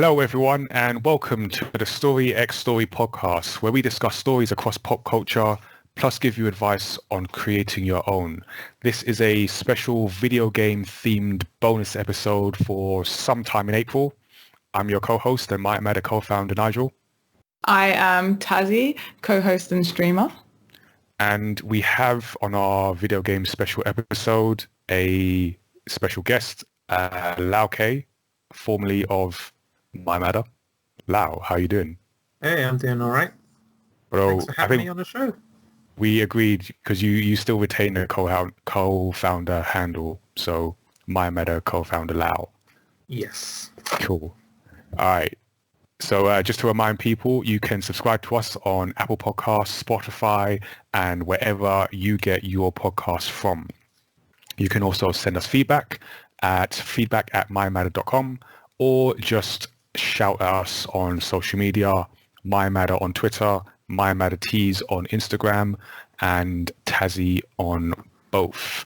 Hello, everyone, and welcome to the Story X Story podcast, where we discuss stories across pop culture, plus give you advice on creating your own. This is a special video game themed bonus episode for sometime in April. I'm your co-host and mayamada co-founder, Nigel. I am Tazziii, co-host and streamer. And we have on our video game special episode a special guest, Lau K, formerly of mayamada. Lau, how you doing? Hey, I'm doing all right. Bro, Thanks for having me on the show. We agreed because you still retain the co-founder handle, so mayamada co-founder Lau. Yes. Cool. All right. So just to remind people, you can subscribe to us on Apple Podcasts, Spotify, and wherever you get your podcasts from. You can also send us feedback at feedback@mayamada.com or just shout at us on social media, mayamada on Twitter, mayamada tees on Instagram, and Tazziii on both.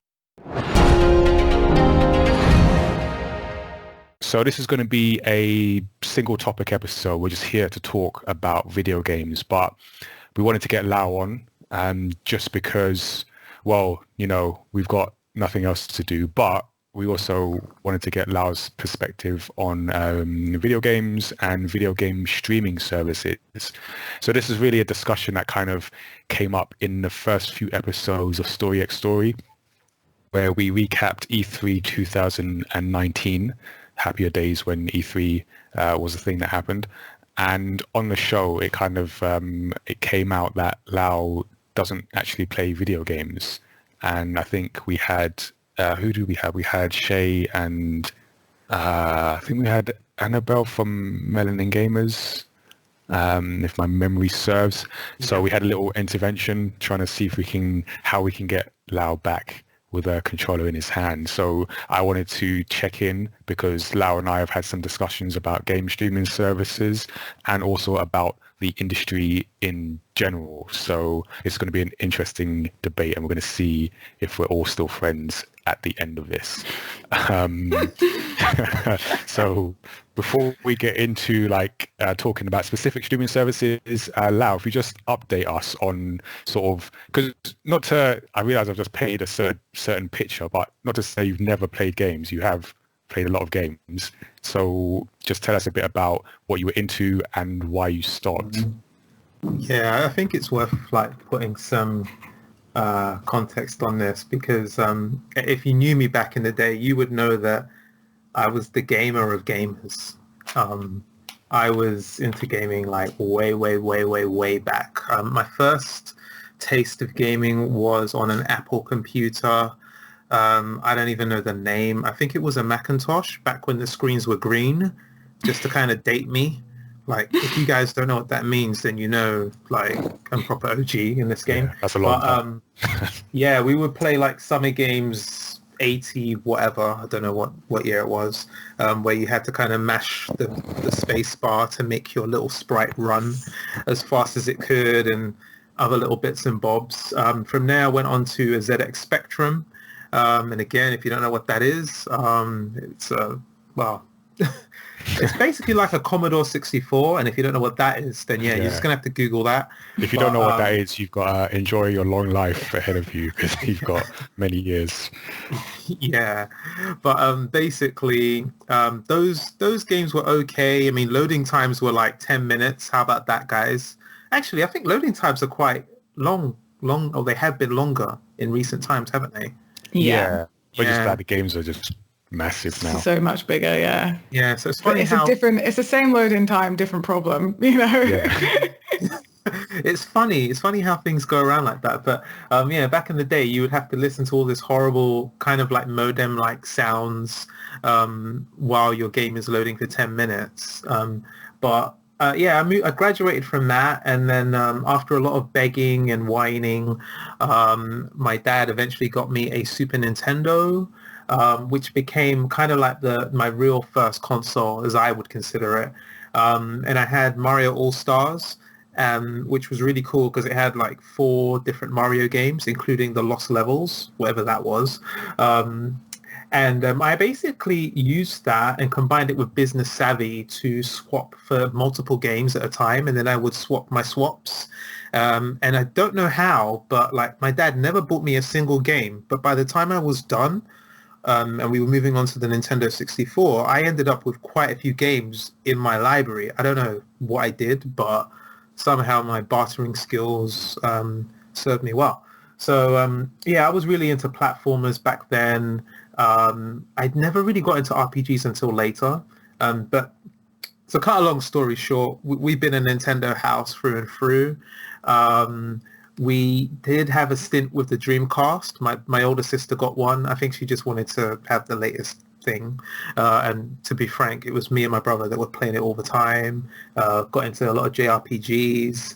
So this is going to be a single topic episode. We're just here to talk about video games, but we wanted to get Lau on just because, well, you know, we've got nothing else to do, but we also wanted to get Lau's perspective on video games and video game streaming services. So this is really a discussion that kind of came up in the first few episodes of Story X Story, where we recapped E3 2019, happier days when E3 was a thing that happened. And on the show, it kind of it came out that Lau doesn't actually play video games. And I think we had, who do we have? We had Shay and I think we had Annabelle from Melanin Gamers, if my memory serves. So we had a little intervention trying to see if how we can get Lau back with a controller in his hand. So I wanted to check in because Lau and I have had some discussions about game streaming services and also about the industry in general. So it's going to be an interesting debate and we're going to see if we're all still friends at the end of this. So before we get into talking about specific streaming services, Lau, if you just update us on sort of, because I realize I've just painted a certain picture, but not to say you've never played games. You have played a lot of games. So just tell us a bit about what you were into and why you stopped. Yeah, I think it's worth putting some context on this because if you knew me back in the day, you would know that I was the gamer of gamers. I was into gaming way back. My first taste of gaming was on an Apple computer. I don't even know the name. I think it was a Macintosh back when the screens were green, just to kind of date me. If you guys don't know what that means, then you know, I'm proper OG in this game. Yeah, that's a long time. Yeah, we would play Summer Games 80, whatever. I don't know what year it was, where you had to kind of mash the space bar to make your little sprite run as fast as it could and other little bits and bobs. From there, I went on to a ZX Spectrum. And again, if you don't know what that is, it's basically like a Commodore 64. And if you don't know what that is, then you're just going to have to Google that. If you don't know what that is, you've got to enjoy your long life ahead of you because you've got many years. Yeah. But basically, those games were okay. I mean, loading times were 10 minutes. How about that, guys? Actually, I think loading times are quite long, or they have been longer in recent times, haven't they? Yeah. But just glad the games are just massive now. So much bigger, yeah. Yeah, so it's funny it's the same loading time, different problem, you know? Yeah. It's funny how things go around like that. But back in the day, you would have to listen to all this horrible kind of modem-like sounds while your game is loading for 10 minutes. I graduated from that, and then after a lot of begging and whining, my dad eventually got me a Super Nintendo, which became kind of my real first console, as I would consider it. And I had Mario All-Stars, which was really cool because it had 4 different Mario games, including the Lost Levels, whatever that was. And I basically used that and combined it with Business Savvy to swap for multiple games at a time. And then I would swap my swaps. And I don't know how, but like my dad never bought me a single game. But by the time I was done, and we were moving on to the Nintendo 64, I ended up with quite a few games in my library. I don't know what I did, but somehow my bartering skills served me well. So yeah, I was really into platformers back then. I'd never really got into RPGs until later. But to cut a long story short, we've been a Nintendo house through and through. We did have a stint with the Dreamcast. My older sister got one. I think she just wanted to have the latest thing. And to be frank, it was me and my brother that were playing it all the time. Got into a lot of JRPGs.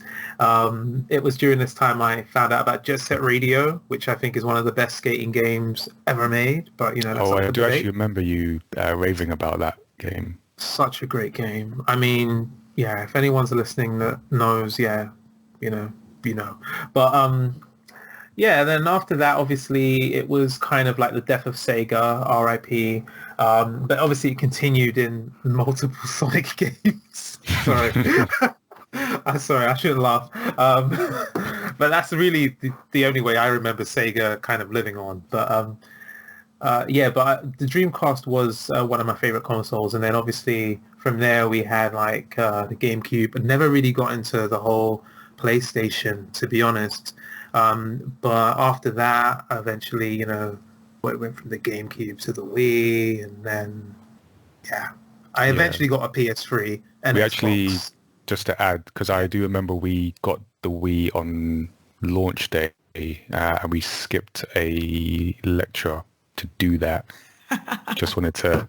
It was during this time I found out about Jet Set Radio, which I think is one of the best skating games ever made. But, you know, that's I do actually remember you raving about that game. Such a great game. I mean, yeah, if anyone's listening that knows, yeah, you know. But yeah, then after that, obviously, it was kind of like the death of Sega, RIP. But obviously, it continued in multiple Sonic games. Sorry. I'm sorry, I shouldn't laugh. But that's really the only way I remember Sega kind of living on. But yeah, but the Dreamcast was one of my favorite consoles. And then obviously, from there, we had like the GameCube. But never really got into the whole PlayStation, to be honest. But after that, eventually, you know, it went from the GameCube to the Wii, and then, yeah, I eventually got a PS3 and we Xbox. Actually, just to add, because I do remember we got the Wii on launch day, and we skipped a lecture to do that. Just wanted to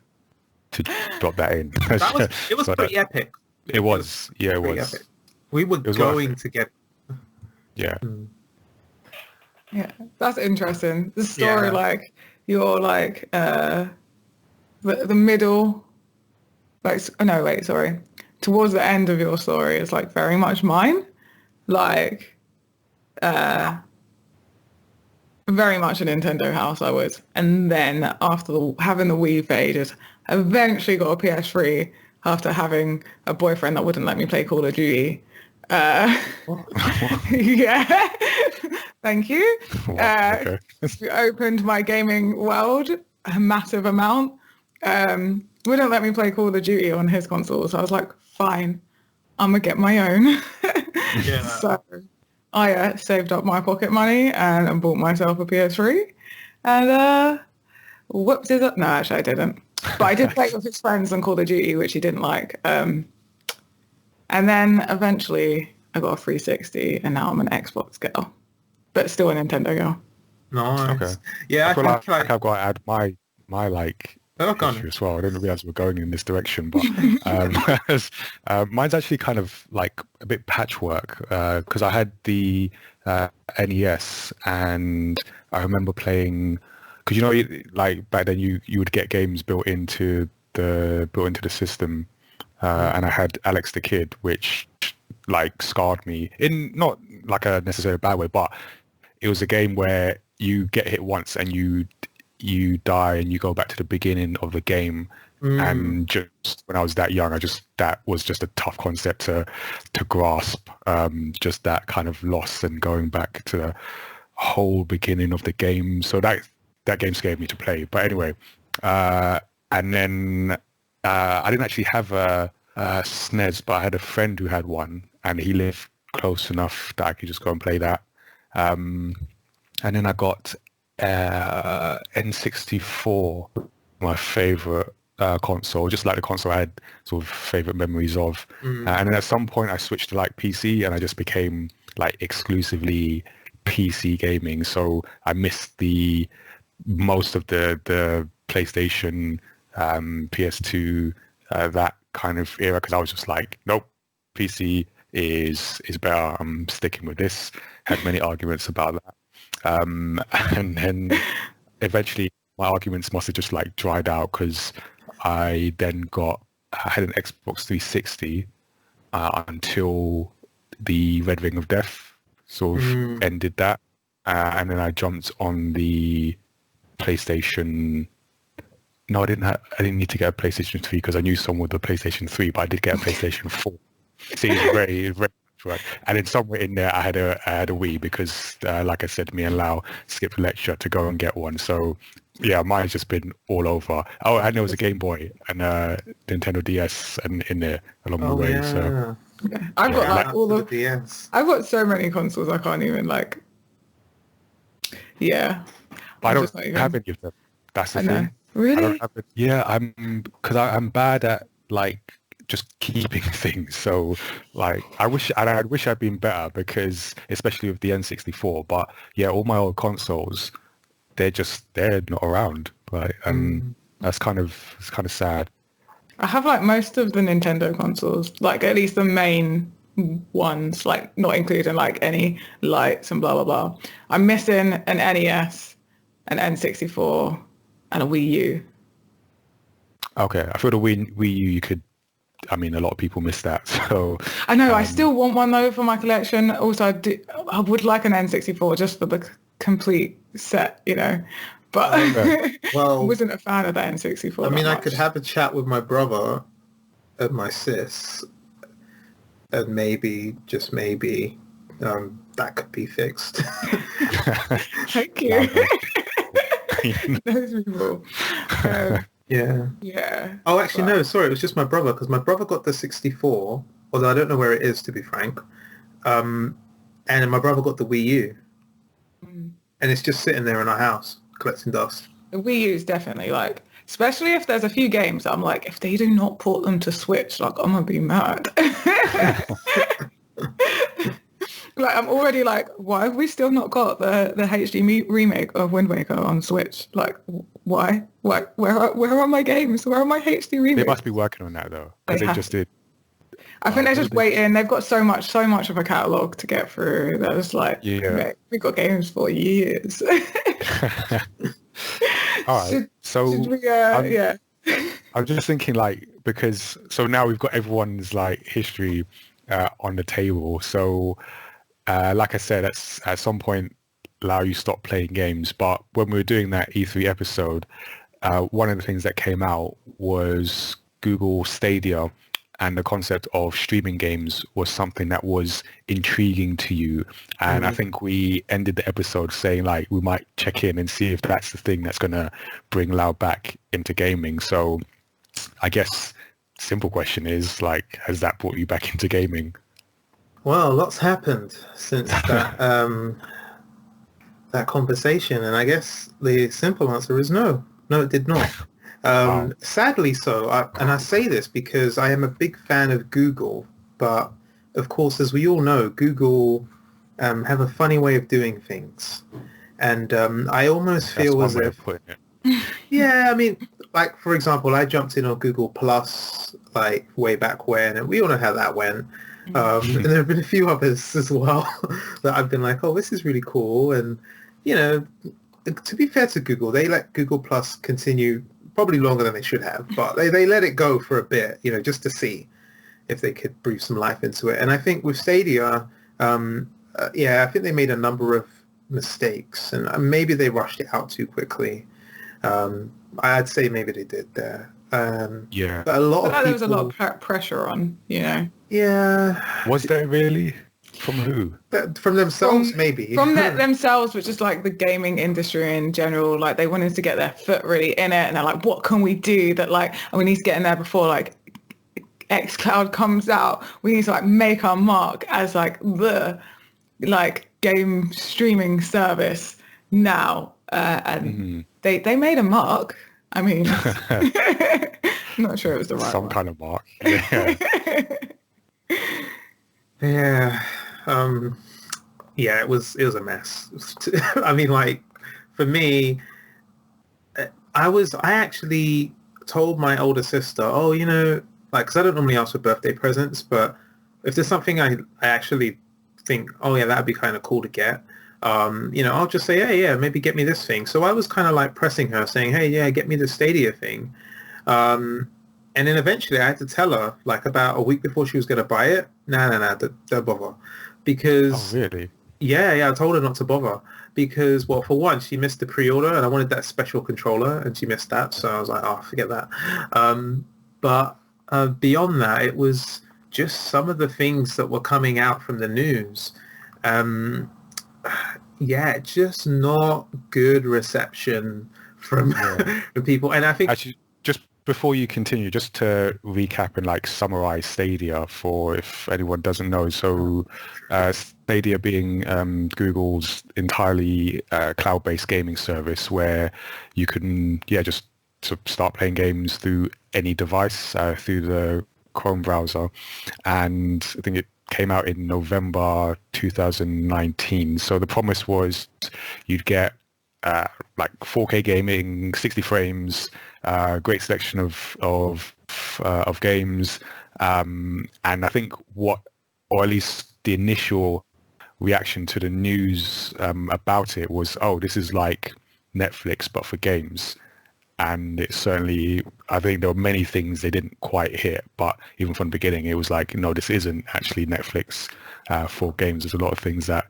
drop that in. It was pretty epic. It was, yeah, it was. Epic. We were going to get... Yeah. Yeah, that's interesting. The story, like, you're like, the middle, like, no, wait, sorry. Towards the end of your story is, like, very much mine. Like, very much a Nintendo house, I was. And then after having the Wii faded, I eventually got a PS3 after having a boyfriend that wouldn't let me play Call of Duty. Yeah, thank you. Okay. We opened my gaming world a massive amount. Wouldn't let me play Call of Duty on his console, so I was like, fine, I'm gonna get my own. Yeah. So I saved up my pocket money and bought myself a PS3, and whooped it up. No, actually I didn't, but I did play with his friends on Call of Duty, which he didn't like. And then eventually I got a 360 and now I'm an Xbox girl, but still a Nintendo girl. Nice. Okay. Yeah, I feel like I've got to add my like issue as well. I didn't realize we're going in this direction, but mine's actually kind of like a bit patchwork because I had the NES and I remember playing, because you know, like back then you would get games built into the system. And I had Alex the Kid, which like scarred me in not like a necessarily bad way, but it was a game where you get hit once and you die and you go back to the beginning of the game. And just when I was that young, that was just a tough concept to grasp. Just that kind of loss and going back to the whole beginning of the game. So that game scared me to play. But anyway, and then. I didn't actually have a SNES, but I had a friend who had one, and he lived close enough that I could just go and play that. And then I got N64, my favorite console, just like the console I had sort of favorite memories of. And then at some point I switched to like PC, and I just became like exclusively PC gaming. So I missed most of the PlayStation, PS2, that kind of era, because I was just like, nope, PC is better. I'm sticking with this. Had many arguments about that. And then eventually my arguments must have just like dried out, because I had an Xbox 360 until the Red Ring of Death sort of ended that. And then I jumped on the PlayStation No, I didn't need to get a PlayStation 3 because I knew someone with a PlayStation 3, but I did get a PlayStation 4. See, it's very right. And then somewhere in there, I had a Wii because, like I said, me and Lau skipped a lecture to go and get one. So yeah, mine's just been all over. Oh, and there was a Game Boy and a Nintendo DS and in there along the way. yeah. So Yeah. I've got Yeah, like Shout all out to of. the DS. I've got so many consoles. I can't even like. Yeah. but I I'm don't just not have even. any of them. That's the I know. thing. I Really? don't have it. Yeah, I'm bad at like just keeping things. So like I wish I'd been better because especially with the N64. But yeah, all my old consoles, they're not around. Like and that's it's kind of sad. I have like most of the Nintendo consoles, like at least the main ones, like not including like any lights and blah blah blah. I'm missing an NES, an N64, and a Wii U. Okay, I feel the Wii U you could. I mean, a lot of people miss that. So I know I still want one though for my collection. Also, I would like an N64 just for the complete set, you know. But I Well, wasn't a fan of the N64 I mean, that I could much. have a chat with my brother and my sis, and maybe, just maybe, that could be fixed. Thank Lau you. knows. Those people. Um, Yeah. yeah. Oh, actually, But no, sorry, it was just my brother, because my brother got the 64, although I don't know where it is, to be frank. And then my brother got the Wii U, and it's just sitting there in our house, collecting dust. the Wii U is definitely like, especially if there's a few games, I'm like, if they do not port them to Switch, like I'm gonna be mad. Like I'm already like, why have we still not got the HD remake of Wind Waker on Switch? Like, why? Where are my games? Where are my HD They remakes? must be working on that though, They because they have just to. did. I think they're What just did they? waiting. They've got so much of a catalog to get through. They're just like, Yeah. mate, we've got games for years. All right. should, should So we? I'm Yeah. I'm just thinking like because so now we've got everyone's like history on the table. So like I said, at some point, Lau, you stopped playing games. But when we were doing that E3 episode, one of the things that came out was Google Stadia, and the concept of streaming games was something that was intriguing to you. And I think we ended the episode saying like we might check in and see if that's the thing that's going to bring Lau back into gaming. So I guess simple question is like, has that brought you back into gaming? Well, lots happened since that conversation, and I guess the simple answer is no. No, it did not. Wow. Sadly so, and I say this because I am a big fan of Google, but of course, as we all know, Google have a funny way of doing things, and I almost That's feel one as way of if, putting it. yeah, I mean, like for example, I jumped in on Google Plus like way back when, and we all know how that went. And there have been a few others as well that I've been like, oh, this is really cool, and you know, to be fair to Google, they let Google Plus continue probably longer than they should have, but they let it go for a bit, you know, just to see if they could breathe some life into it. And I think with Stadia, yeah, I think they made a number of mistakes, and maybe they rushed it out too quickly. I'd say maybe they did there. Yeah. But a lot But of there was a lot people, of pressure on, you know, yeah, Was there really? From who? from themselves from maybe. themselves, but just like the gaming industry in general. Like they wanted to get their foot really in it, and they're like, what can we do that like, and we need to get in there before like xCloud comes out. We need to like make our mark as like the like game streaming service now, and they made a mark. I mean, I'm not sure it was the right Some one. kind of mark. Yeah. Yeah, yeah, it was a mess. I mean, like for me, I actually told my older sister, oh, you know, like, because I don't normally ask for birthday presents, but if there's something I actually think, oh yeah, that'd be kind of cool to get, you know, I'll just say, hey, yeah, maybe get me this thing. So I was kind of like pressing her, saying, hey, yeah, get me the Stadia thing. And then eventually I had to tell her, like about a week before she was going to buy it, no, don't bother. Oh, Because really? Yeah, I told her not to bother because, well, for one, she missed the pre-order and I wanted that special controller and she missed that. So I was like, oh, forget that. But beyond that, it was just some of the things that were coming out from the news. Um, yeah, just not good reception from Yeah. the people. And I think, Actually, just before you continue, just to recap and like summarize Stadia for if anyone doesn't know. So, Stadia being Google's entirely cloud-based gaming service where you can, yeah, just sort of start playing games through any device through the Chrome browser. And I think it came out in November 2019. So the promise was you'd get like 4K gaming, 60 frames, great selection of games, and I think or at least the initial reaction to the news about it was, oh, this is like Netflix but for games. And it certainly, I think there were many things they didn't quite hit, but even from the beginning, it was like, no, this isn't actually Netflix for games. There's a lot of things that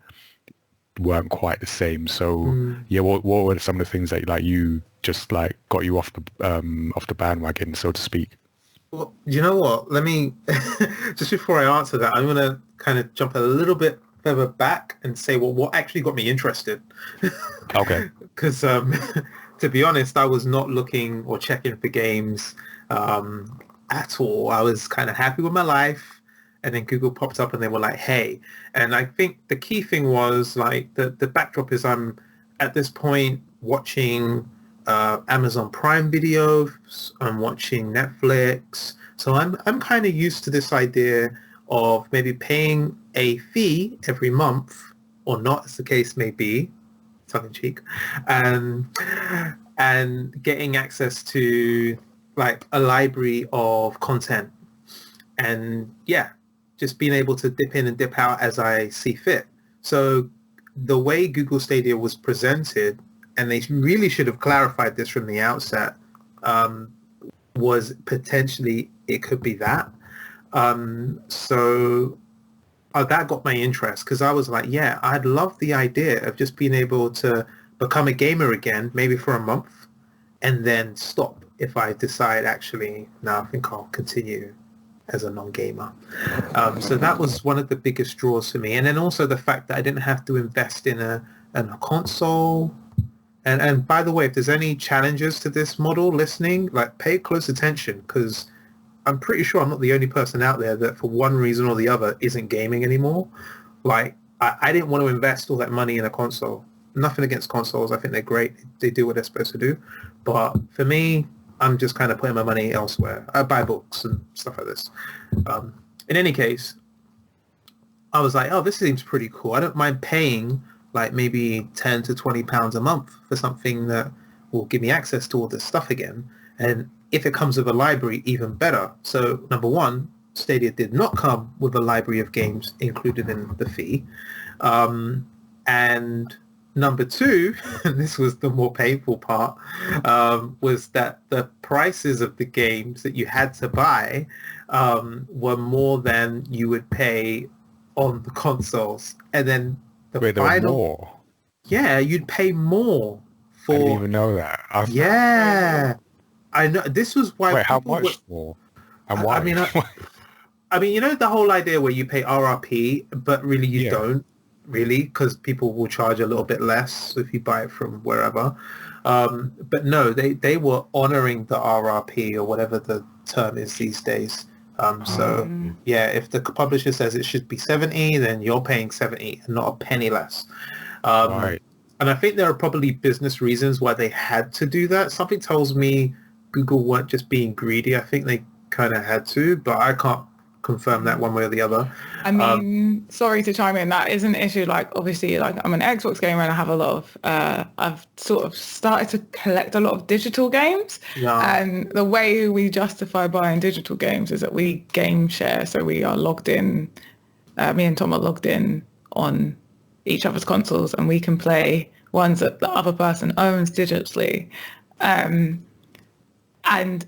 weren't quite the same. So yeah, what were some of the things that like you just like got you off the bandwagon, so to speak? well, you know what? Let me, just before I answer that, I'm going to kind of jump a little bit further back and say, well, what actually got me interested? Okay. Because to be honest, I was not looking or checking for games at all. I was kind of happy with my life. And then Google popped up and they were like, hey. And I think the key thing was like the backdrop is I'm at this point watching Amazon Prime videos. I'm watching Netflix. So I'm kind of used to this idea of maybe paying a fee every month or not, as the case may be, tongue in cheek, and getting access to like a library of content. And yeah, just being able to dip in and dip out as I see fit. So the way Google Stadia was presented, and they really should have clarified this from the outset, was potentially it could be that. So that got my interest because I was like, yeah, I'd love the idea of just being able to become a gamer again, maybe for a month, and then stop if I decide actually, no, I think I'll continue as a non-gamer. So that was one of the biggest draws for me. And then also the fact that I didn't have to invest in a console. And by the way, if there's any challenges to this model listening, like pay close attention because I'm pretty sure I'm not the only person out there that for one reason or the other isn't gaming anymore. Like I didn't want to invest all that money in a console. Nothing against consoles. I think they're great. They do what they're supposed to do. But for me, I'm just kind of putting my money elsewhere. I buy books and stuff like this. In any case, I was like, oh, this seems pretty cool. I don't mind paying like maybe 10 to 20 pounds a month for something that will give me access to all this stuff again. And if it comes with a library, even better. So number one, Stadia did not come with a library of games included in the fee. And number two, and this was the more painful part, was that the prices of the games that you had to buy were more than you would pay on the consoles. And then the Wait, there were final, more? yeah, you'd pay more I didn't for, even know that. yeah. I know this was why Wait, how people much more? And I why? mean, I mean, you know, the whole idea where you pay RRP, but really you Yeah. don't really because people will charge a little bit less if you buy it from wherever. But no, they were honoring the RRP or whatever the term is these days. So yeah, if the publisher says it should be 70, then you're paying 70 and not a penny less. Right. And I think there are probably business reasons why they had to do that. Something tells me Google weren't just being greedy. I think they kind of had to, but I can't confirm that one way or the other. I mean, sorry to chime in, that is an issue. Like, obviously, like I'm an Xbox gamer and I have a lot of, I've sort of started to collect a lot of digital games. Yeah. And the way we justify buying digital games is that we game share. So we are logged in, me and Tom are logged in on each other's consoles and we can play ones that the other person owns digitally. And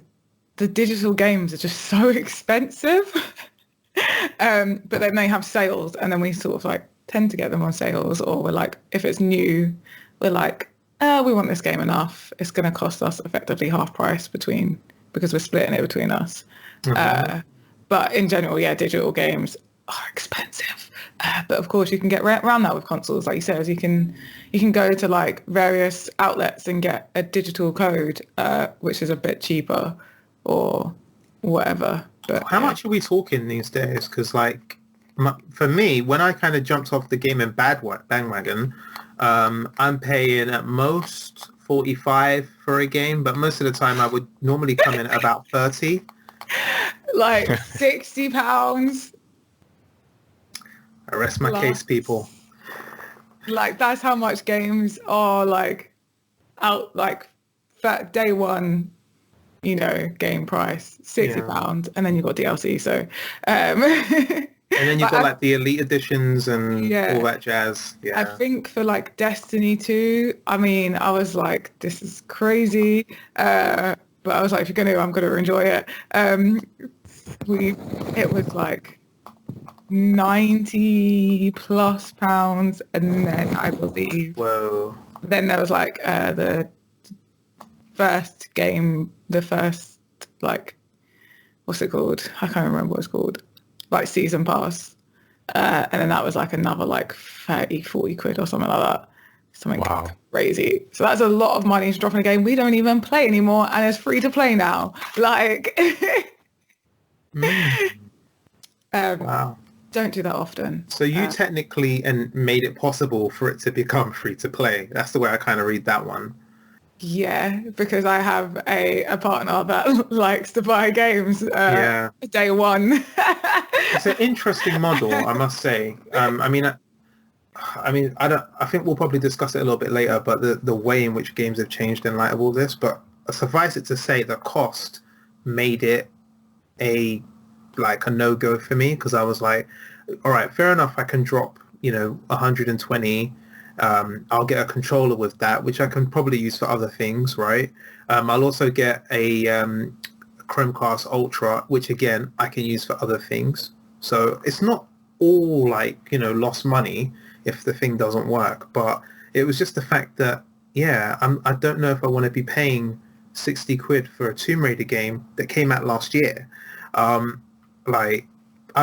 the digital games are just so expensive. But then they have sales and then we sort of like tend to get them on sales, or we're like, if it's new, we're like, we want this game enough. It's going to cost us effectively half price because we're splitting it between us. But in general, yeah, digital games are expensive. But of course, you can get around that with consoles. Like you said, you can go to like various outlets and get a digital code, which is a bit cheaper or whatever. But how much are we talking these days? Because like for me, when I kind of jumped off the game in bandwagon, I'm paying at most 45 for a game, but most of the time I would normally come in at about 30. Like £60. I rest my case, people. Like that's how much games are like out, like that day one, game price, £60, and then you've got DLC. So, and then you've got like the elite editions and all that jazz. Yeah. I think for like Destiny 2, I mean, I was like, this is crazy. But I was like, if you're I'm gonna enjoy it. It was like £90+, and then I believe. Whoa. Then there was like the first like, what's it called? I can't remember what it's called. Like season pass. And then that was like another like 30-40 quid or something like that. Something crazy. So that's a lot of money to drop in a game we don't even play anymore, and it's free to play now. Like wow. Don't do that often. So you technically made it possible for it to become free to play. That's the way I kind of read that one. Yeah, because I have a partner that likes to buy games day one. It's an interesting model, I must say. I think we'll probably discuss it a little bit later, but the way in which games have changed in light of all this, but suffice it to say the cost made it a no-go for me, because I was like, all right, fair enough, I can drop 120. I'll get a controller with that, which I can probably use for other things, right? I'll also get a Chromecast Ultra, which again I can use for other things. So it's not all lost money if the thing doesn't work, but it was just the fact that I don't know if I want to be paying 60 quid for a Tomb Raider game that came out last year. I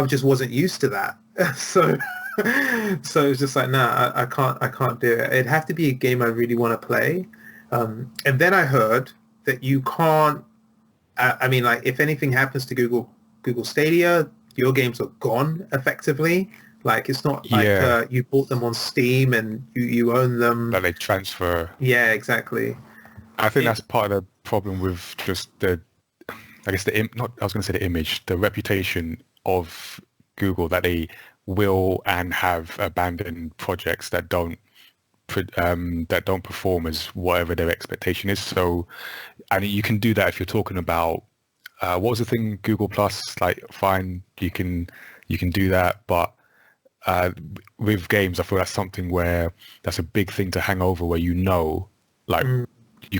just wasn't used to that. So it's just like, nah, I can't do it. It'd have to be a game I really want to play. And then I heard that you can't, if anything happens to Google Stadia, your games are gone effectively. Like, it's not like you bought them on Steam and you own them. That they transfer. Yeah, exactly. I think that's part of the problem with just the reputation of Google, that they will and have abandoned projects that don't perform as whatever their expectation is. So, I mean, you can do that if you're talking about what was the thing, Google Plus? Like, fine, you can do that, but with games, I feel that's something where that's a big thing to hang over, where you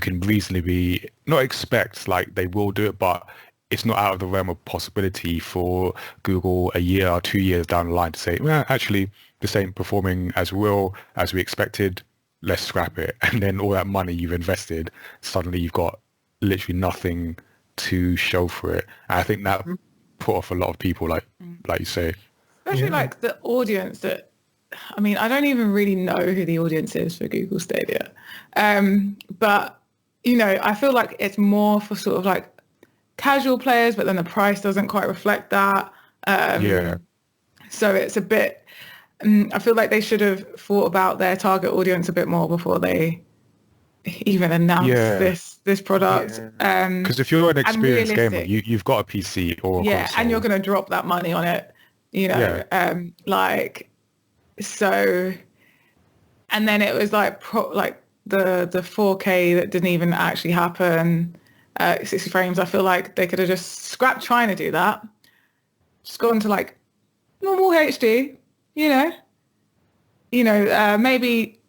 can reasonably not expect like they will do it, but it's not out of the realm of possibility for Google a year or 2 years down the line to say, well, actually, this ain't performing as well as we expected. Let's scrap it. And then all that money you've invested, suddenly you've got literally nothing to show for it. And I think that put off a lot of people, like you say. Especially like the audience that, I mean, I don't even really know who the audience is for Google Stadia. But, I feel like it's more for sort of like casual players, but then the price doesn't quite reflect that. So it's a bit, I feel like they should have thought about their target audience a bit more before they even announced this product. Because if you're an experienced gamer, you've got a PC or a console. And you're going to drop that money on it, so, and then it was like the 4K that didn't even actually happen. 60 frames, I feel like they could have just scrapped trying to do that. Just gone to like normal HD, maybe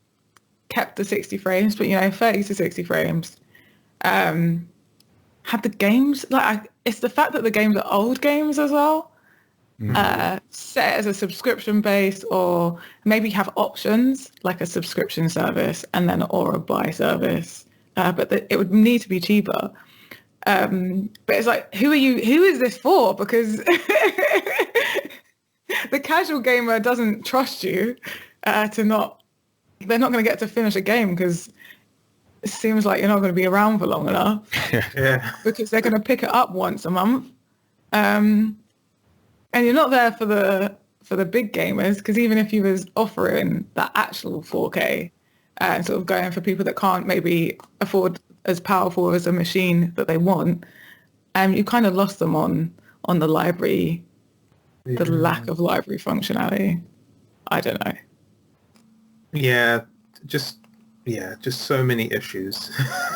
kept the 60 frames, but 30 to 60 frames. Had the games, it's the fact that the games are old games as well. set it as a subscription base, or maybe have options like a subscription service and then or a buy service. But it would need to be cheaper. But it's like, who is this for? Because the casual gamer doesn't trust you they're not going to get to finish a game because it seems like you're not going to be around for long enough. Yeah. Because they're going to pick it up once a month. And you're not there for the big gamers, because even if you was offering that actual 4K and sort of going for people that can't maybe afford as powerful as a machine that they want, you kind of lost them on the library, the lack of library functionality. I don't know. Yeah, just so many issues.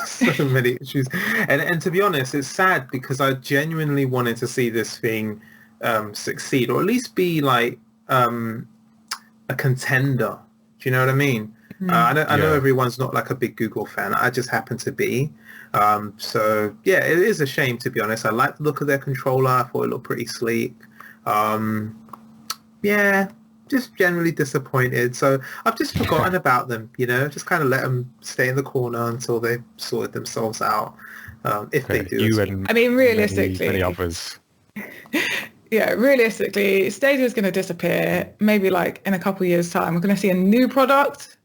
So many issues. And to be honest, it's sad because I genuinely wanted to see this thing succeed, or at least be like a contender. Do you know what I mean? I know everyone's not like a big Google fan. I just happen to be. So yeah, it is a shame, to be honest. I like the look of their controller. I thought it looked pretty sleek. Yeah, just generally disappointed. So I've just forgotten about them, just kind of let them stay in the corner until they've sorted themselves out, if they do. I mean, realistically, many others. Yeah, realistically, Stadia is going to disappear. Maybe like in a couple of years' time, we're going to see a new product.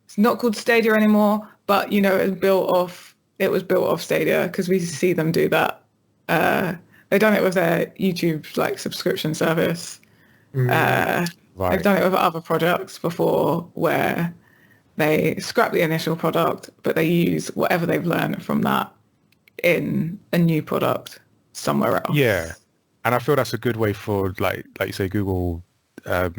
It's not called Stadia anymore, but it was built off Stadia, because we see them do that. They've done it with their YouTube like subscription service. Right. They've done it with other products before, where they scrap the initial product, but they use whatever they've learned from that in a new product somewhere else. Yeah, and I feel that's a good way for like you say, Google, for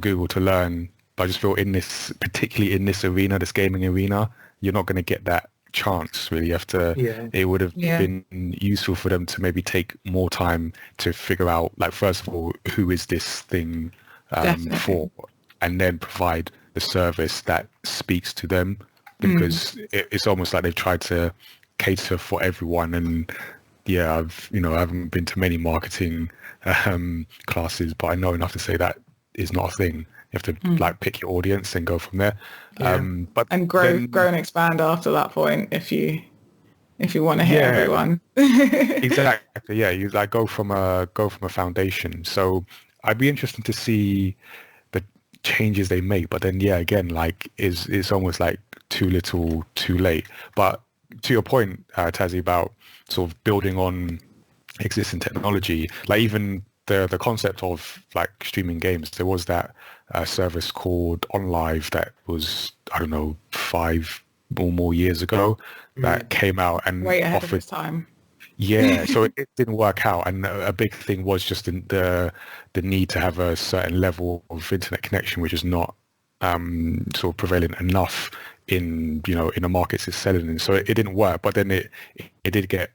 Google to learn. But I just feel particularly in this arena, this gaming arena, you're not going to get that chance really. You have to. Yeah. It would have been useful for them to maybe take more time to figure out, like, first of all, who is this thing for, and then provide the service that speaks to them, because it's almost like they've tried to cater for everyone. And yeah, I haven't been to many marketing classes, but I know enough to say that is not a thing. You have to like pick your audience and go from there. Yeah. And grow and expand after that point if you want to hit everyone. Exactly. Yeah, you like go from a foundation. So I'd be interested to see the changes they make. But then again, like it's almost like too little, too late. But to your point, Tazziii, about sort of building on existing technology, like even the concept of like streaming games, there was that service called OnLive that was, I don't know, 5 or more years ago that came out and way ahead of its time. Yeah, so it didn't work out, and a big thing was just the need to have a certain level of internet connection, which is not sort of prevalent enough in in the markets it's selling in. So it didn't work, but then it did get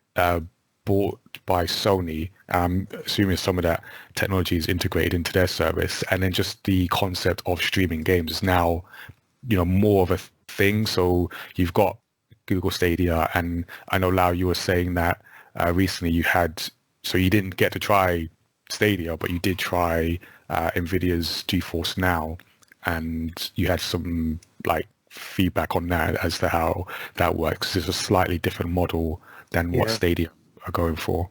bought by Sony, assuming some of that technology is integrated into their service, and then just the concept of streaming games is now more of a thing. So you've got Google Stadia, and I know, Lau, you were saying that recently you didn't get to try Stadia, but you did try Nvidia's GeForce Now, and you had some like feedback on that as to how that works. It's a slightly different model than what Stadia are going for.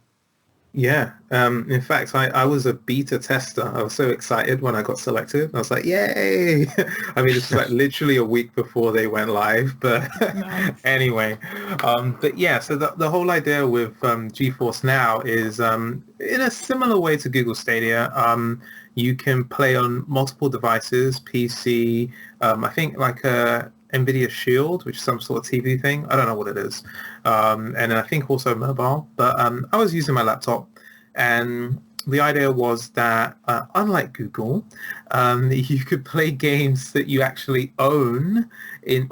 Yeah. In fact, I was a beta tester. I was so excited when I got selected. I was like, yay! I mean, this was like literally a week before they went live. But anyway, but yeah, so the whole idea with GeForce Now is in a similar way to Google Stadia. You can play on multiple devices, PC, I think like a NVIDIA Shield, which is some sort of TV thing. I don't know what it is. And I think also mobile. But I was using my laptop, and the idea was that unlike Google, you could play games that you actually own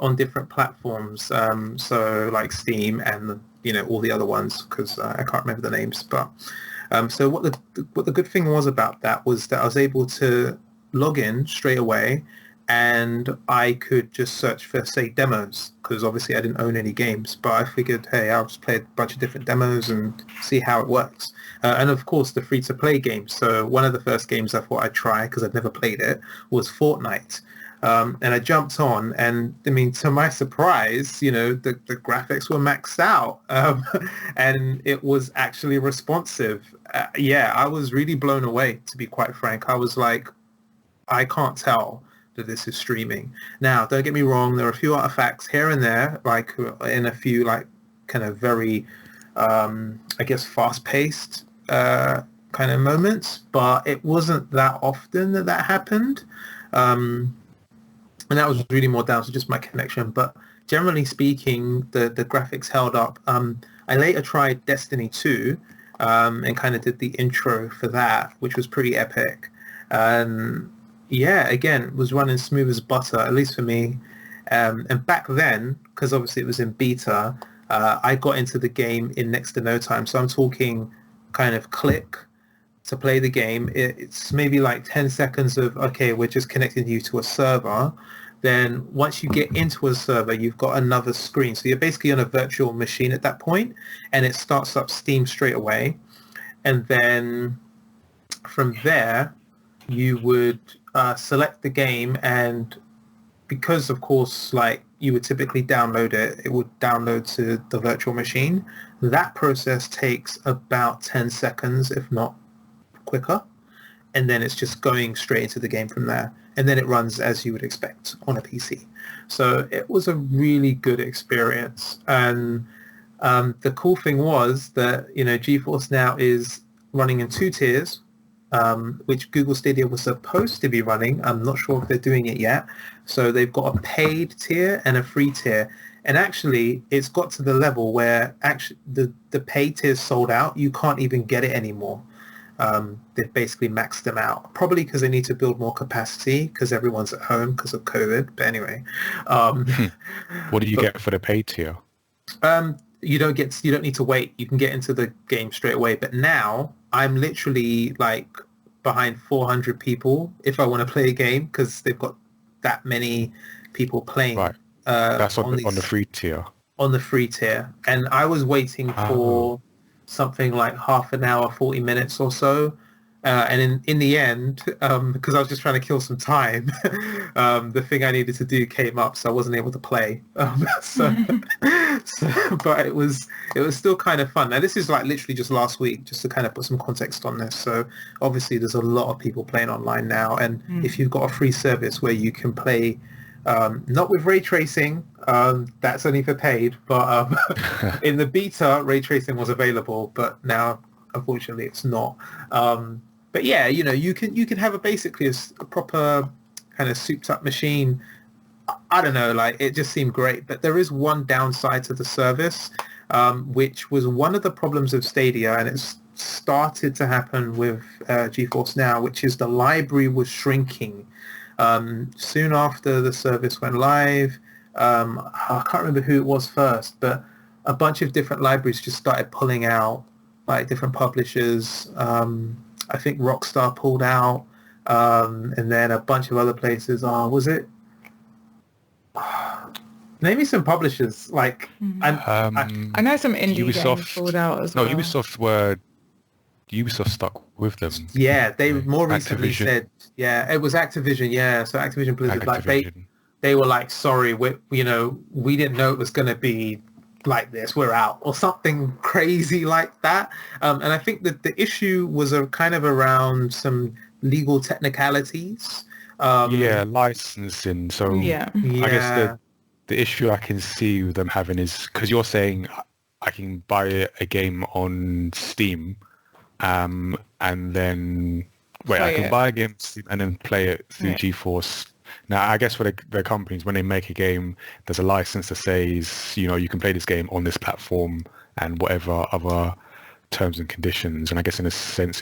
on different platforms. So like Steam and all the other ones, because I can't remember the names. But so what the good thing was about that was that I was able to log in straight away and I could just search for, say, demos, because obviously I didn't own any games, but I figured, hey, I'll just play a bunch of different demos and see how it works. And of course, the free-to-play games. So one of the first games I thought I'd try, because I'd never played it, was Fortnite. And I jumped on, and I mean, to my surprise, you know, the graphics were maxed out, and it was actually responsive. Yeah, I was really blown away, to be quite frank. I was like, I can't tell that this is streaming. Now, don't get me wrong, there are a few artifacts here and there, like in a few like kind of very, I guess, fast-paced kind of moments, but it wasn't that often that happened. And that was really more down to just my connection. But generally speaking, the graphics held up. I later tried Destiny 2 and kind of did the intro for that, which was pretty epic. Yeah, again, it was running smooth as butter, at least for me. And back then, because obviously it was in beta, I got into the game in next to no time. So I'm talking kind of click to play the game. It's maybe like 10 seconds of, okay, we're just connecting you to a server. Then once you get into a server, you've got another screen. So you're basically on a virtual machine at that point, and it starts up Steam straight away. And then from there, you would select the game, and because of course like you would typically download it, it would download to the virtual machine. That process takes about 10 seconds, if not quicker, and then it's just going straight into the game from there, and then it runs as you would expect on a PC. So it was a really good experience. And the cool thing was that, you know, GeForce Now is running in 2 tiers, which Google Stadia was supposed to be running. I'm not sure if they're doing it yet. So they've got a paid tier and a free tier. And actually, it's got to the level where actually the paid tier is sold out. You can't even get it anymore. They've basically maxed them out, probably because they need to build more capacity because everyone's at home because of COVID. But anyway. What do you get for the paid tier? You don't need to wait. You can get into the game straight away. But now I'm literally like behind 400 people if I want to play a game, because they've got that many people playing. Right. That's on the free tier. On the free tier. And I was waiting for something like half an hour, 40 minutes or so. And in the end, because I was just trying to kill some time, the thing I needed to do came up, so I wasn't able to play. But it was still kind of fun. Now, this is like literally just last week, just to kind of put some context on this. So obviously there's a lot of people playing online now. And if you've got a free service where you can play, not with ray tracing, that's only for paid, but in the beta, ray tracing was available, but now, unfortunately, it's not. But yeah, you know, you can have basically a proper kind of souped up machine. I don't know, like it just seemed great. But there is one downside to the service, which was one of the problems of Stadia, and it's started to happen with GeForce Now, which is the library was shrinking. Soon after the service went live, I can't remember who it was first, but a bunch of different libraries just started pulling out, like different publishers. I think Rockstar pulled out, and then a bunch of other places. Was it? Maybe some publishers like. I know some indie games pulled out as well. No, Ubisoft stuck with them. Yeah, they more recently said. Yeah, it was Activision. Yeah, so Activision Blizzard, like they were like, sorry, we didn't know it was going to be like this, we're out, or something crazy like that. And I think that the issue was kind of around some legal technicalities. Licensing. So I guess the issue I can see with them having is, because you're saying I can buy a game on Steam, and then I can buy a game and then play it through GeForce. Now, I guess for the companies, when they make a game, there's a license that says, you know, you can play this game on this platform and whatever other terms and conditions. And I guess in a sense,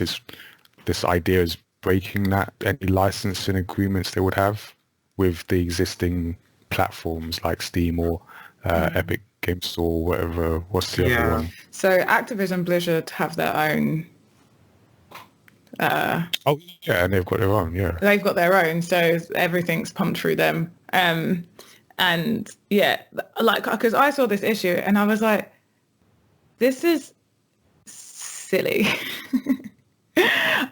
this idea is breaking that, any licensing agreements they would have with the existing platforms like Steam or Epic Game Store, whatever. What's the other one? So Activision Blizzard have their own Oh yeah, and they've got their own. Yeah. They've got their own, so everything's pumped through them. And yeah, like, because I saw this issue and I was like, this is silly.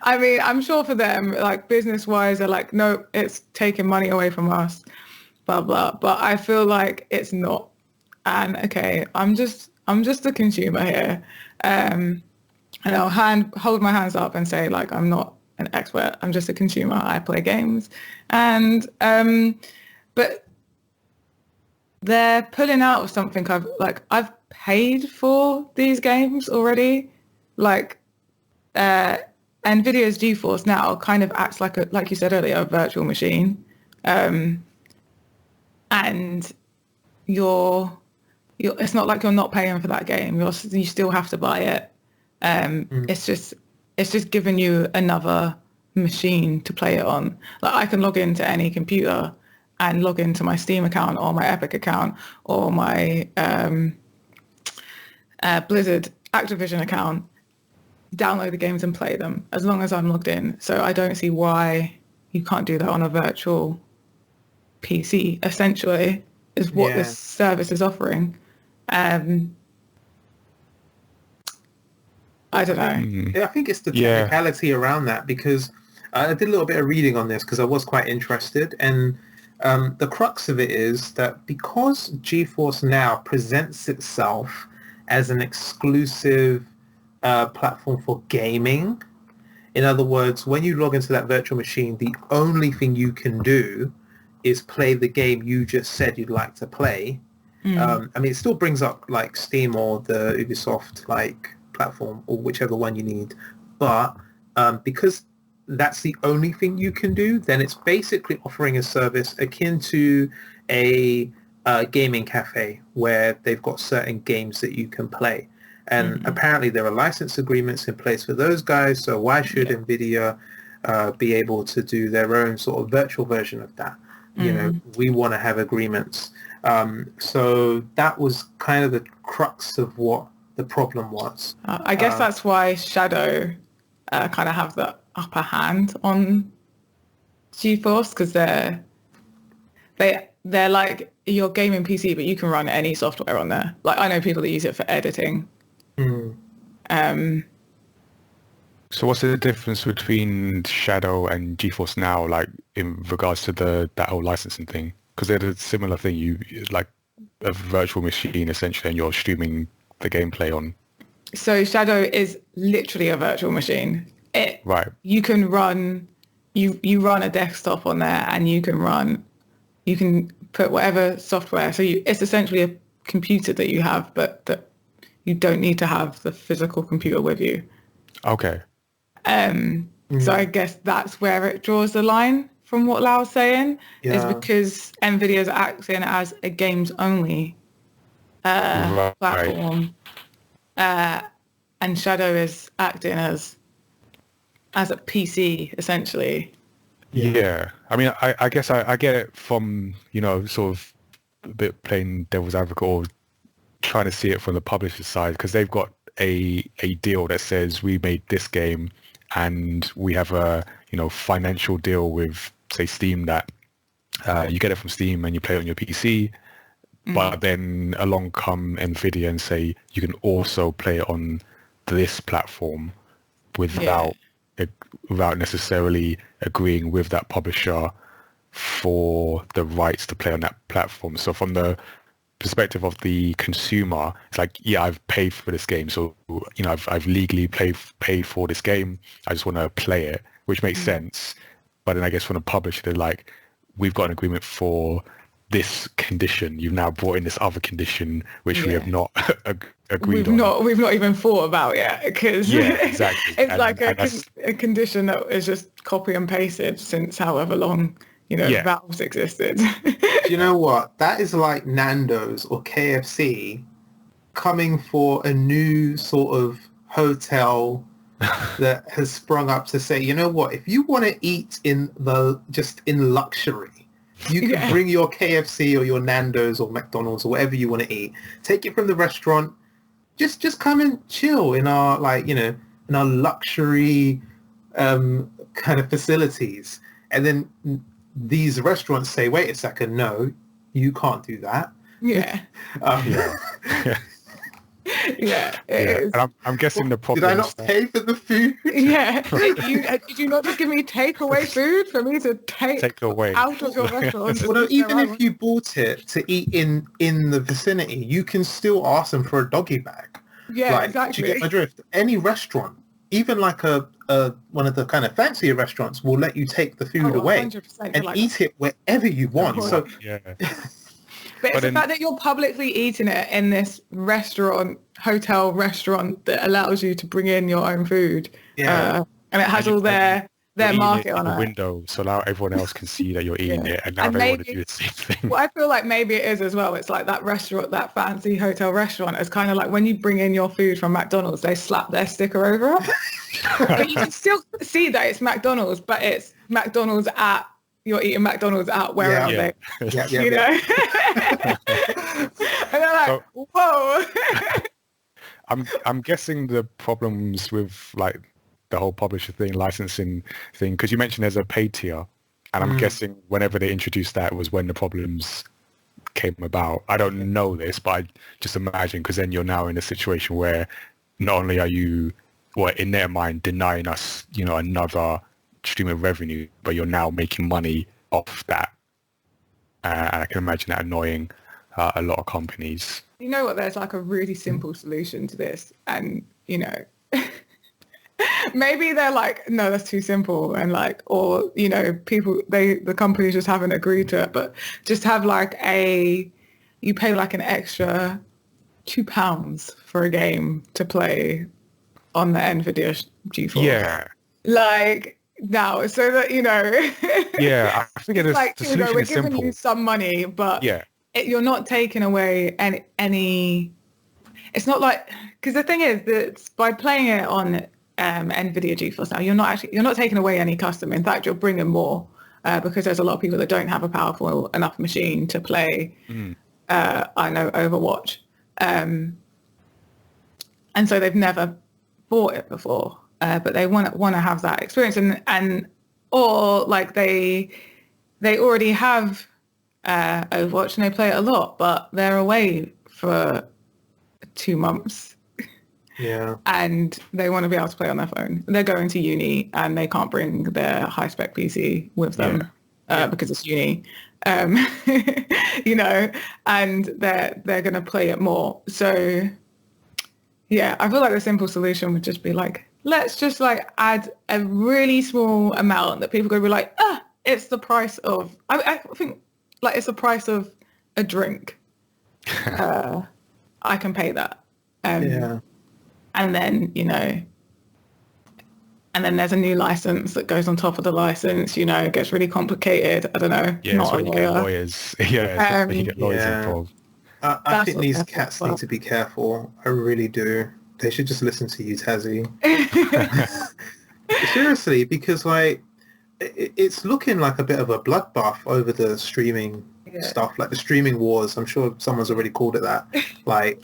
I mean, I'm sure for them, like business wise, they're like, no, it's taking money away from us, blah blah. But I feel like it's not. And okay, I'm just a consumer here, and I'll hold my hands up and say like I'm not an expert. I'm just a consumer. I play games, and but they're pulling out of something I've paid for these games already, like. NVIDIA's GeForce Now kind of acts like you said earlier, a virtual machine, and it's not like you're not paying for that game. You still have to buy it. It's just giving you another machine to play it on. Like I can log into any computer and log into my Steam account or my Epic account or my Blizzard Activision account, download the games and play them as long as I'm logged in. So I don't see why you can't do that on a virtual PC, essentially, is what this service is offering. I don't know. Yeah, I think it's the technicality around that, because I did a little bit of reading on this because I was quite interested. And the crux of it is that because GeForce Now presents itself as an exclusive platform for gaming. In other words, when you log into that virtual machine, the only thing you can do is play the game you just said you'd like to play. I mean, it still brings up like Steam or the Ubisoft like platform or whichever one you need. But because that's the only thing you can do, then it's basically offering a service akin to a gaming cafe where they've got certain games that you can play. And apparently there are license agreements in place for those guys. So why should NVIDIA be able to do their own sort of virtual version of that? You know, we want to have agreements. So that was kind of the crux of what the problem was. I guess that's why Shadow kind of have the upper hand on GeForce, because they're like your gaming PC, but you can run any software on there. Like I know people that use it for editing. So what's the difference between Shadow and GeForce Now, like in regards to that whole licensing thing? Because they're a similar thing. You like a virtual machine essentially, and you're streaming the gameplay on. So Shadow is literally a virtual machine. Right. You can run, you run a desktop on there, and you can put whatever software. So it's essentially a computer that you have, but that you don't need to have the physical computer with you. Okay. So I guess that's where it draws the line from what Lau's saying, is because NVIDIA is acting as a games only platform, and Shadow is acting as a PC essentially. Yeah. I mean, I guess I get it from, sort of a bit playing devil's advocate or trying to see it from the publisher's side, because they've got a deal that says we made this game and we have a financial deal with, say, Steam, that you get it from Steam and you play it on your PC, but then along come NVIDIA and say you can also play it on this platform without necessarily agreeing with that publisher for the rights to play on that platform. So from the perspective of the consumer, it's like, I've paid for this game, so I've legally paid for this game. I just want to play it, which makes sense. But then I guess from the publisher, they're like, we've got an agreement for this condition. You've now brought in this other condition, which we have not agreed on. We've not even thought about yet, because exactly. It's a condition that is just copy and pasted since however long Valve's existed. Do you know what? That is like Nando's or KFC coming for a new sort of hotel that has sprung up to say, you know what? If you want to eat in luxury, you can bring your KFC or your Nando's or McDonald's or whatever you want to eat. Take it from the restaurant. Just come and chill in our in our luxury kind of facilities, and then these restaurants say, wait a second, no, you can't do that. Yeah. Yeah. Yeah, it Yeah. is. And I'm guessing the problem Did I not pay for the food? Yeah. Did you not just give me takeaway food for me to take away out of your restaurant? Well, no, even if you bought it to eat in the vicinity, you can still ask them for a doggy bag. Yeah, like, exactly. Do you get my drift? Any restaurant, even like a one of the kind of fancier restaurants, will let you take the food away 100%, and like, eat it wherever you want. So yeah. But it's the fact that you're publicly eating it in this hotel restaurant that allows you to bring in your own food. Yeah. And it has all their market on the it. window, so now everyone else can see that you're eating it, and now they want to do the same thing. Well, I feel like maybe it is as well. It's like that restaurant, that fancy hotel restaurant. It's kind of like when you bring in your food from McDonald's, they slap their sticker over it. But you can still see that it's McDonald's, but it's McDonald's you're eating McDonald's at wherever Yeah. you know? And they're like, whoa. I'm guessing the problems with like the whole publisher thing, licensing thing, because you mentioned there's a paid tier, and I'm guessing whenever they introduced that was when the problems came about. I don't know this, but I just imagine, because then you're now in a situation where not only are you, in their mind, denying us, another stream of revenue, but you're now making money off that. And I can imagine that annoying a lot of companies. You know what? There's like a really simple solution to this, and maybe they're like, no, that's too simple, and like, or the companies just haven't agreed to it, but just have like you pay like an extra £2 for a game to play on the NVIDIA GeForce. Yeah. Like now, so that Yeah, I think it's like the solution we're is giving simple. you some money, but you're not taking away any. It's not like, because the thing is that by playing it on NVIDIA GeForce now, you're not taking away any custom. In fact, you're bringing more because there's a lot of people that don't have a powerful enough machine to play. I know Overwatch, and so they've never bought it before, but they want to have that experience, or like they already have Overwatch and they play it a lot, but they're away for 2 months. Yeah. And they want to be able to play on their phone. They're going to uni and they can't bring their high-spec PC with them because it's uni. And they're going to play it more. So, yeah, I feel like the simple solution would just be like, let's just like add a really small amount that people are going to be like, it's the price of, I think like it's the price of a drink. I can pay that. And then, and then there's a new license that goes on top of the license, it gets really complicated. I don't know. Yeah, not when you get lawyers. Yeah, you get lawyers involved. I think these cats need to be careful. I really do. They should just listen to you, Tazziii. Seriously, because like it's looking like a bit of a bloodbath over the streaming stuff, like the streaming wars. I'm sure someone's already called it that. Like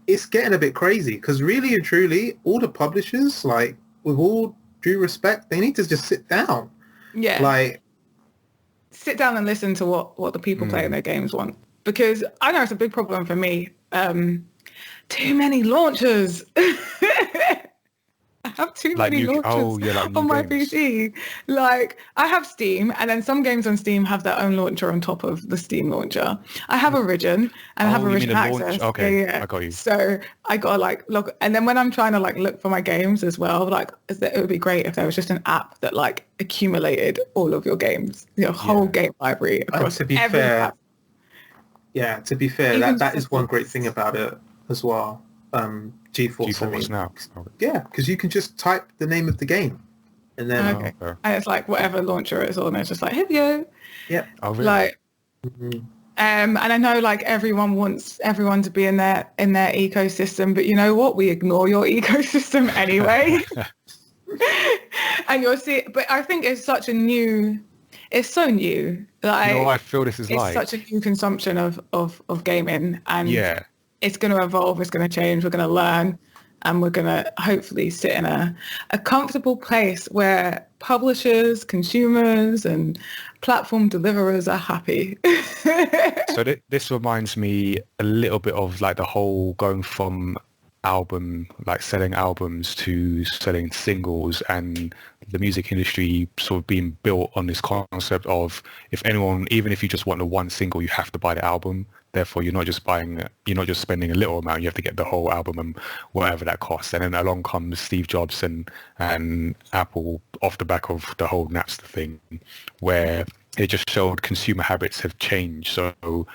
it's getting a bit crazy because really and truly, all the publishers, like with all due respect, they need to just sit down. Yeah. Like sit down and listen to what the people playing their games want. Because I know it's a big problem for me. Too many launchers. I have too many launchers on my PC. Like I have Steam, and then some games on Steam have their own launcher on top of the Steam launcher. I have Origin, and I have Origin Access. Okay, yeah. I got you. So I got to like log, and then when I'm trying to like look for my games as well, like it would be great if there was just an app that like accumulated all of your games, your whole game library across every app. Yeah, to be fair, that is one great thing about it as well. GeForce now. Yeah, because you can just type the name of the game, and then and it's like whatever launcher it's on. It's just like, here you go. Yeah. Oh, really? Like, and I know like everyone wants everyone to be in their ecosystem, but you know what? We ignore your ecosystem anyway. And you'll see, but I think it's so new. Like, I feel this is it's such a new consumption of gaming, and yeah. It's going to evolve. It's going to change. We're going to learn. and we're going to hopefully sit in a comfortable place where publishers, consumers, and platform deliverers are happy. So this reminds me a little bit of like the whole going from like selling albums to selling singles, and the music industry sort of being built on this concept of even if you just want the one single, you have to buy the album. Therefore, you're not just spending a little amount, you have to get the whole album and whatever that costs. And then along comes Steve Jobs and Apple off the back of the whole Napster thing, where it just showed consumer habits have changed. So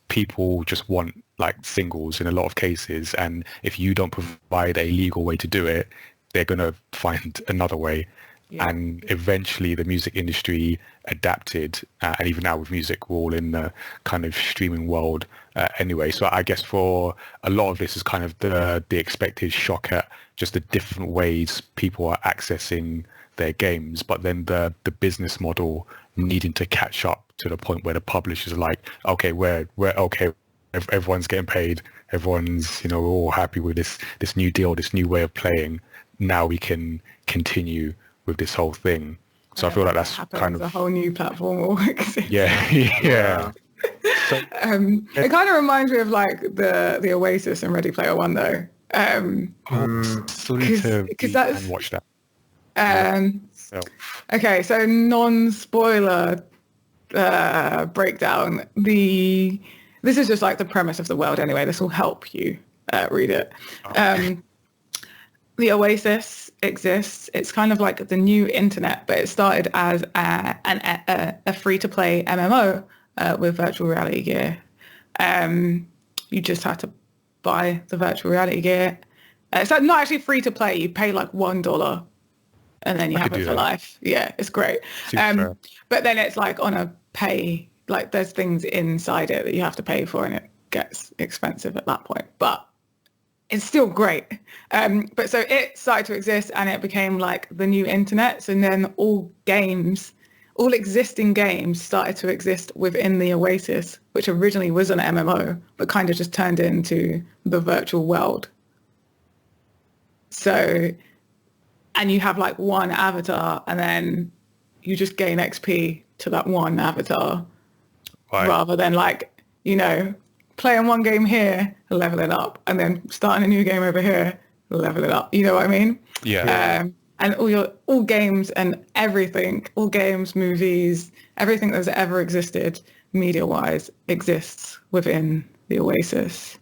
people just want like singles in a lot of cases, and if you don't provide a legal way to do it, they're going to find another way. Yeah. And eventually the music industry adapted, and even now with music, we're all in the kind of streaming world anyway. So I guess for a lot of this is kind of the expected shock at just the different ways people are accessing their games, but then the business model needing to catch up to the point where the publishers are like, okay, we're okay, everyone's getting paid, everyone's, we're all happy with this new deal, this new way of playing. Now we can continue with this whole thing. So I feel like that's kind of a whole new platform will exist. Yeah. So, it kind of reminds me of like the Oasis and Ready Player One, though. Still need to watch that. Okay, so non-spoiler breakdown. This is just like the premise of the world anyway. This will help you read it. Okay. The Oasis exists. It's kind of like the new internet, but it started as a free-to-play MMO with virtual reality gear. You just had to buy the virtual reality gear. It's not actually free-to-play. You pay like $1 and then you have it for life. Yeah, it's great. But then it's like on a pay, like there's things inside it that you have to pay for, and it gets expensive at that point. But it's still great. But so it started to exist, and it became like the new internet. And then all existing games started to exist within the Oasis, which originally was an MMO, but kind of just turned into the virtual world. So, and you have like one avatar, and then you just gain XP to that one avatar, rather than like, playing one game here, leveling up, and then starting a new game over here, leveling up. You know what I mean? Yeah. And all games and everything, all games, movies, everything that's ever existed media-wise exists within the Oasis.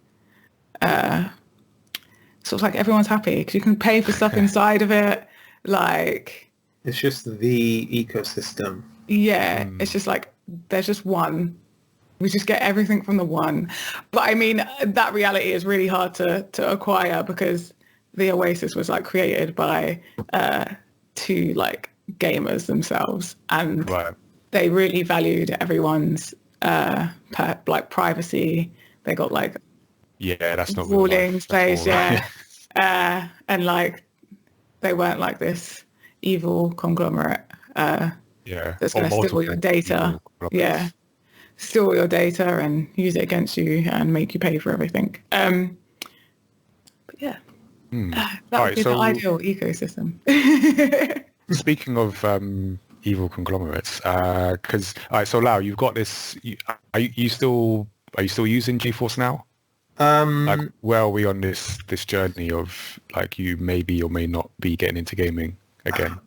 So it's like everyone's happy because you can pay for stuff inside of it. Like, it's just the ecosystem. Yeah, it's just like there's just one. We just get everything from the one. But I mean, that reality is really hard to acquire because the Oasis was like created by two like gamers themselves, and they really valued everyone's like privacy. They got like that's not ruling place, and like they weren't like this evil conglomerate that's going to steal your data. Steal your data and use it against you and make you pay for everything. But yeah, that would be the ideal ecosystem. Speaking of evil conglomerates, so Lau, you've got this. Are you still using GeForce Now? Like, where are we on this journey of like you maybe or may not be getting into gaming again?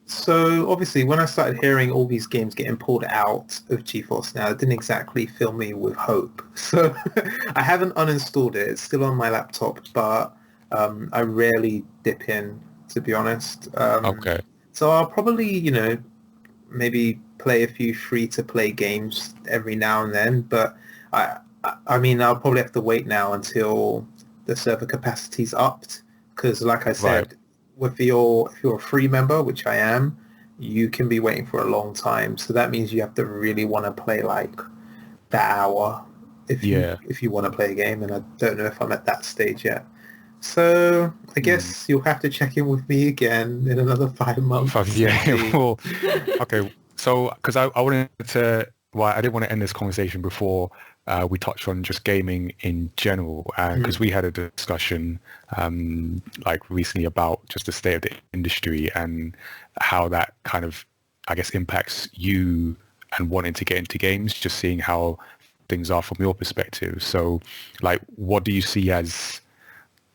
So obviously when I started hearing all these games getting pulled out of GeForce Now, it didn't exactly fill me with hope. So I haven't uninstalled it. It's still on my laptop, but I rarely dip in, to be honest. Okay. So I'll probably, maybe play a few free-to-play games every now and then, but I mean, I'll probably have to wait now until the server capacity's upped, because like I said, if you're a free member, which I am, you can be waiting for a long time. So that means you have to really want to play like that hour if you want to play a game, and I don't know if I'm at that stage yet. So I guess you'll have to check in with me again in another 5 months. Well, okay. So because I wanted to, I didn't want to end this conversation before we touch on just gaming in general, because we had a discussion like recently about just the state of the industry and how that kind of, I guess, impacts you and wanting to get into games, just seeing how things are from your perspective. So like, what do you see as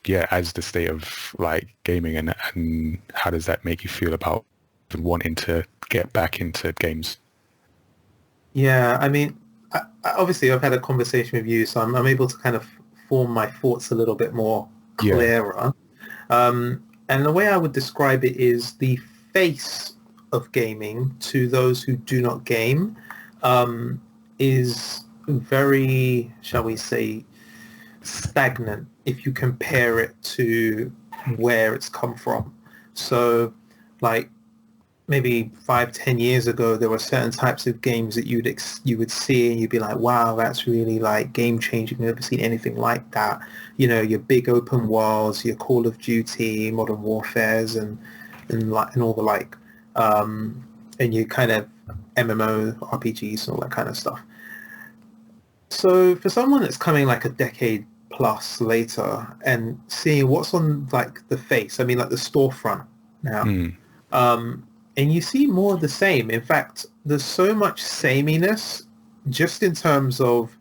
the state of like gaming, and how does that make you feel about wanting to get back into games? Yeah, I mean, obviously I've had a conversation with you, so I'm able to kind of form my thoughts a little bit more clearer. And the way I would describe it is the face of gaming to those who do not game is very, shall we say, stagnant if you compare it to where it's come from. So like maybe 5-10 years ago, there were certain types of games that you would see and you'd be like, wow, that's really like game changing. I've never seen anything like that. You know, your big open worlds, your Call of Duty, Modern Warfares, and all the like, and your kind of MMO RPGs and all that kind of stuff. So for someone that's coming like a decade plus later and seeing what's on like the face, I mean like the storefront now, and you see more of the same. In fact, there's so much sameness just in terms of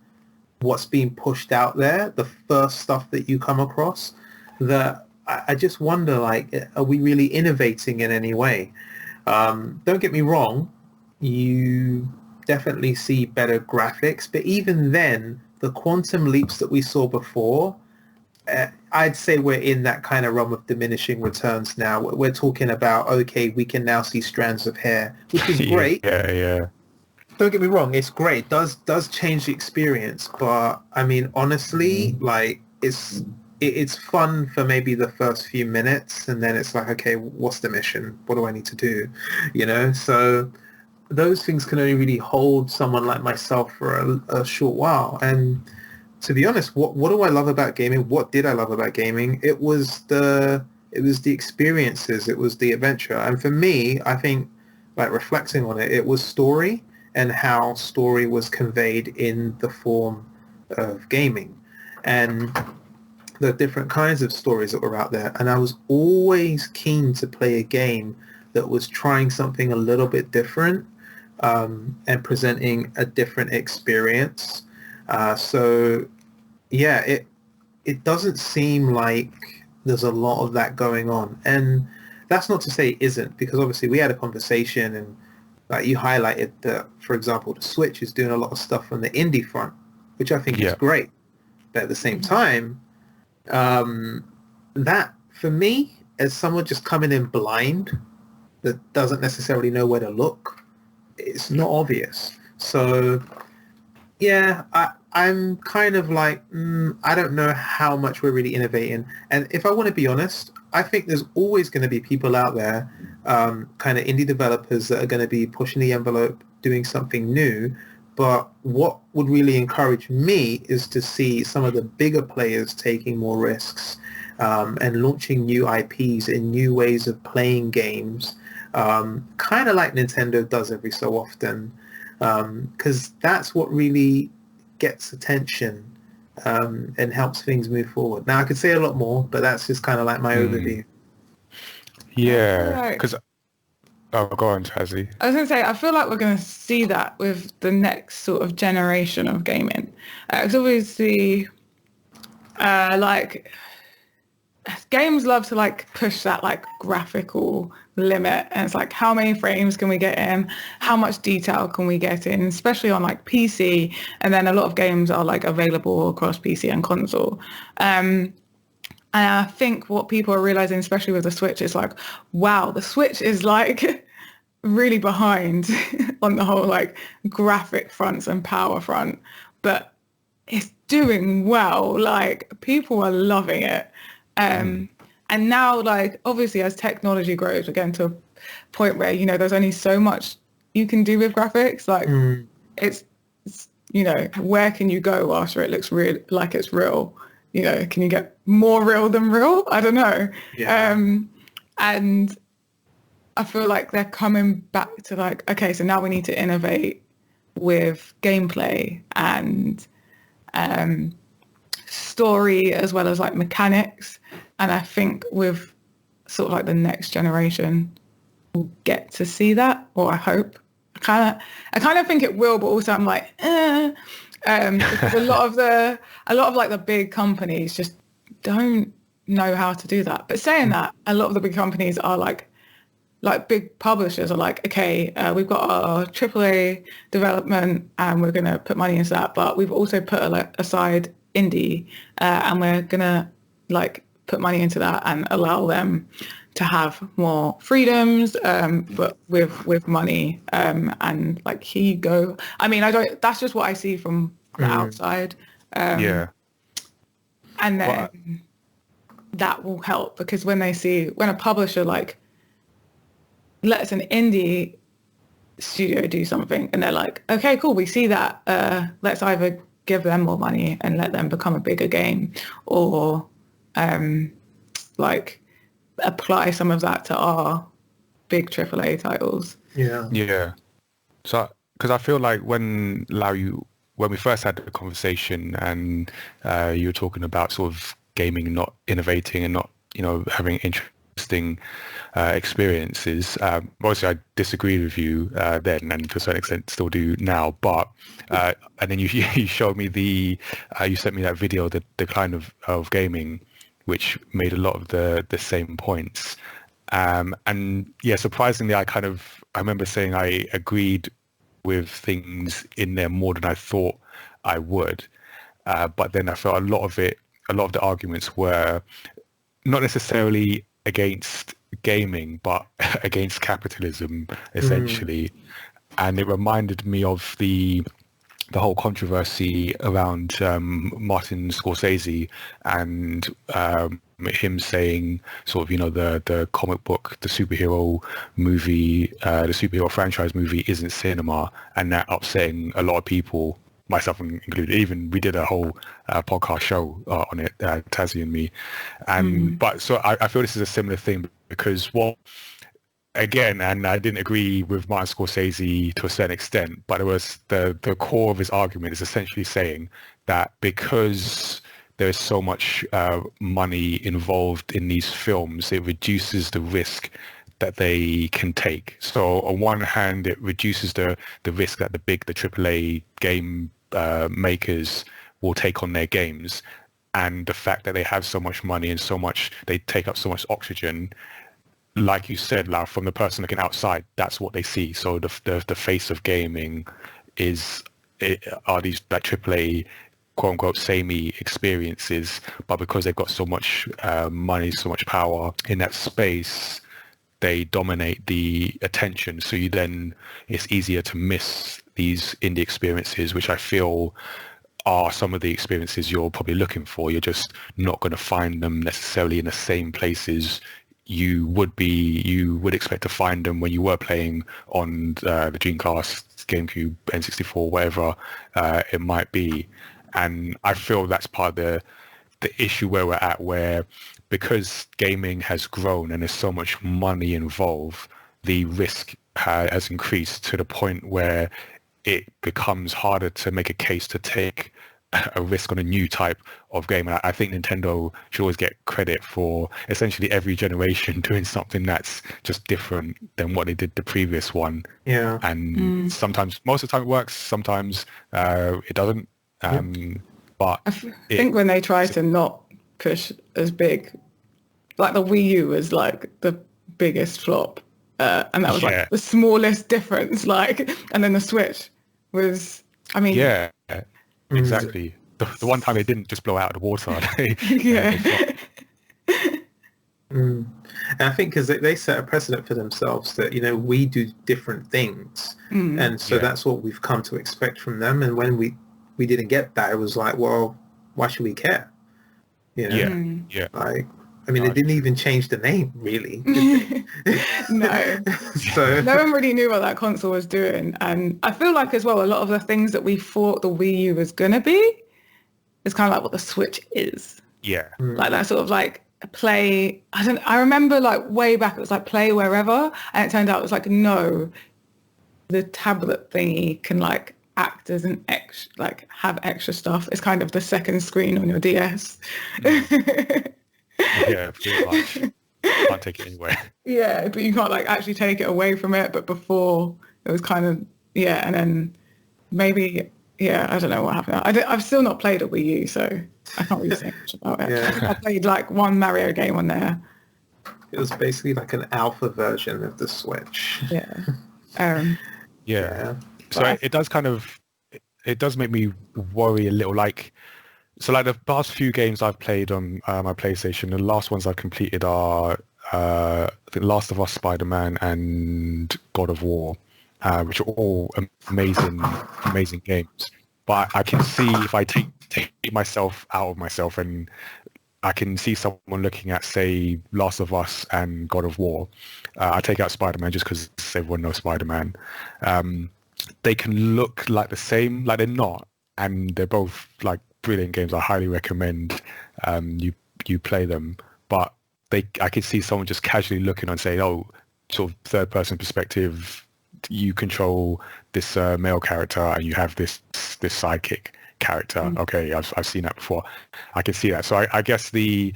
what's being pushed out there, the first stuff that you come across, that I just wonder, like, are we really innovating in any way? Don't get me wrong, you definitely see better graphics, but even then, the quantum leaps that we saw before, I'd say we're in that kind of realm of diminishing returns now. We're talking about, okay, we can now see strands of hair, which is great. Yeah. Don't get me wrong, it's great. Does change the experience, but I mean, honestly, like it's fun for maybe the first few minutes, and then it's like, okay, what's the mission? What do I need to do? You know, so those things can only really hold someone like myself for a short while. And to be honest, what do I love about gaming? What did I love about gaming? It was the experiences. It was the adventure. And for me, I think, like reflecting on it, it was story and how story was conveyed in the form of gaming and the different kinds of stories that were out there. And I was always keen to play a game that was trying something a little bit different and presenting a different experience. So yeah, it doesn't seem like there's a lot of that going on. And that's not to say it isn't, because obviously we had a conversation and like you highlighted that, for example, the Switch is doing a lot of stuff on the indie front, which I think is great. But at the same time, that for me, as someone just coming in blind that doesn't necessarily know where to look, it's not obvious. So yeah, I'm kind of like, I don't know how much we're really innovating. And if I want to be honest, I think there's always going to be people out there, kind of indie developers that are going to be pushing the envelope, doing something new. But what would really encourage me is to see some of the bigger players taking more risks and launching new IPs and new ways of playing games, kind of like Nintendo does every so often, because that's what really gets attention and helps things move forward. Now, I could say a lot more, but that's just kind of like my overview. Yeah, because... Oh, go on, Tazziii. I was going to say, I feel like we're going to see that with the next sort of generation of gaming. Because obviously, like, games love to, like, push that, like, graphical limit. And it's like, how many frames can we get in? How much detail can we get in? Especially on, like, PC. And then a lot of games are, like, available across PC and console. And I think what people are realizing, especially with the Switch, is like, wow, the Switch is like really behind on the whole like graphic fronts and power front, but it's doing well. Like people are loving it. And now like obviously as technology grows, we're getting to a point where, you know, there's only so much you can do with graphics. Like it's, you know, where can you go after it looks real, like it's real? You know, can you get more real than real? I don't know. Yeah. And I feel like they're coming back to like, okay, so now we need to innovate with gameplay and story as well as like mechanics. And I think with sort of like the next generation, we'll get to see that, or I hope. I kind of think it will, but also I'm like, because a lot of like the big companies just don't know how to do that. But saying that, a lot of the big companies are like big publishers are like, okay, we've got our AAA development and we're going to put money into that, but we've also put aside indie and we're going to like put money into that and allow them to have more freedoms, but with money, and like, here you go. I mean, that's just what I see from the outside. Yeah. And then that will help, because when a publisher like lets an indie studio do something and they're like, okay, cool, we see that, let's either give them more money and let them become a bigger game, or like apply some of that to our big AAA titles. Yeah. So, because I feel like when we first had the conversation and you were talking about sort of gaming not innovating and not, having interesting experiences. Obviously, I disagreed with you then, and to a certain extent still do now. But and then you showed me you sent me that video, the decline of gaming, which made a lot of the same points. And yeah, surprisingly, I remember saying I agreed with things in there more than I thought I would. But then I felt a lot of the arguments were not necessarily against gaming, but against capitalism, essentially. And it reminded me of the whole controversy around Martin Scorsese and him saying sort of, the comic book, the superhero movie, the superhero franchise movie isn't cinema, and that upsetting a lot of people, myself included. Even we did a whole podcast show on it, Tazziii and me. But so I feel this is a similar thing, because again, and I didn't agree with Martin Scorsese to a certain extent, but it was the core of his argument is essentially saying that because there's so much money involved in these films, it reduces the risk that they can take. So on one hand, it reduces the risk that the AAA game makers will take on their games, and the fact that they have so much money and they take up so much oxygen. Like you said, Lau, from the person looking outside, that's what they see. So the face of gaming are these like AAA, quote unquote, samey experiences, but because they've got so much money, so much power in that space, they dominate the attention. So it's easier to miss these indie experiences, which I feel are some of the experiences you're probably looking for. You're just not going to find them necessarily in the same places you would expect to find them when you were playing on the Dreamcast, GameCube, N64, whatever it might be. And I feel that's part of the issue where we're at, where because gaming has grown and there's so much money involved, the risk has increased to the point where it becomes harder to make a case to take a risk on a new type of game. And I think Nintendo should always get credit for essentially every generation doing something that's just different than what they did the previous one. Yeah. And sometimes, most of the time it works, sometimes it doesn't. But I think when they try to not push as big, like the Wii U was like the biggest flop, and that was like the smallest difference, and then the Switch was, I mean, exactly. The one time they didn't just blow out of the water. And I think because they set a precedent for themselves that, we do different things. And so that's what we've come to expect from them. And when we didn't get that, it was like, well, why should we care? Yeah. Like, I mean, they didn't even change the name, really, did they? No. So no one really knew what that console was doing. And I feel like as well, a lot of the things that we thought the Wii U was going to be is kind of like what the Switch is. Yeah. Like that sort of like play. I remember like way back, it was like play wherever. And it turned out it was like, no, the tablet thingy can like act as an extra, like have extra stuff. It's kind of the second screen on your DS. Yeah, pretty much. Can't take it anywhere. Yeah, but you can't like actually take it away from it. But before it was kind of, yeah, and then maybe, yeah, I don't know what happened. I've still not played a Wii U, so I can't really say much about it. Yeah. I think I played like one Mario game on there. It was basically like an alpha version of the Switch. Yeah. Yeah. Yeah. So But it does kind of, it does make me worry a little. Like, so like the past few games I've played on my PlayStation, the last ones I've completed are I think Last of Us, Spider-Man, and God of War, which are all amazing games. But I can see if I take myself out of myself, and I can see someone looking at, say, Last of Us and God of War. I take out Spider-Man just because everyone knows Spider-Man. They can look like the same, like they're not, and they're both like brilliant games. I highly recommend you play them. But I could see someone just casually looking and saying, "Oh, sort of third-person perspective. You control this male character, and you have this sidekick character." Okay, I've seen that before. I can see that. So I guess the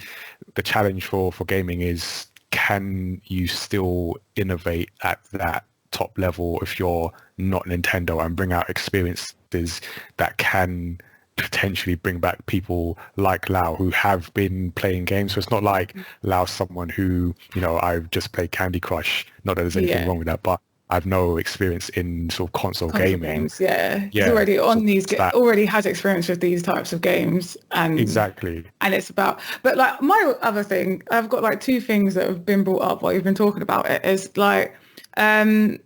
challenge for gaming is, can you still innovate at that top level if you're not Nintendo, and bring out experiences that can potentially bring back people like Lau who have been playing games. So it's not like Lau's someone who, I've just played Candy Crush. Not that there's anything wrong with that, but I've no experience in sort of console gaming. games, he's already on already has experience with these types of games, and exactly. And it's about, but like my other thing, I've got like two things that have been brought up while you've been talking about it. Is like Last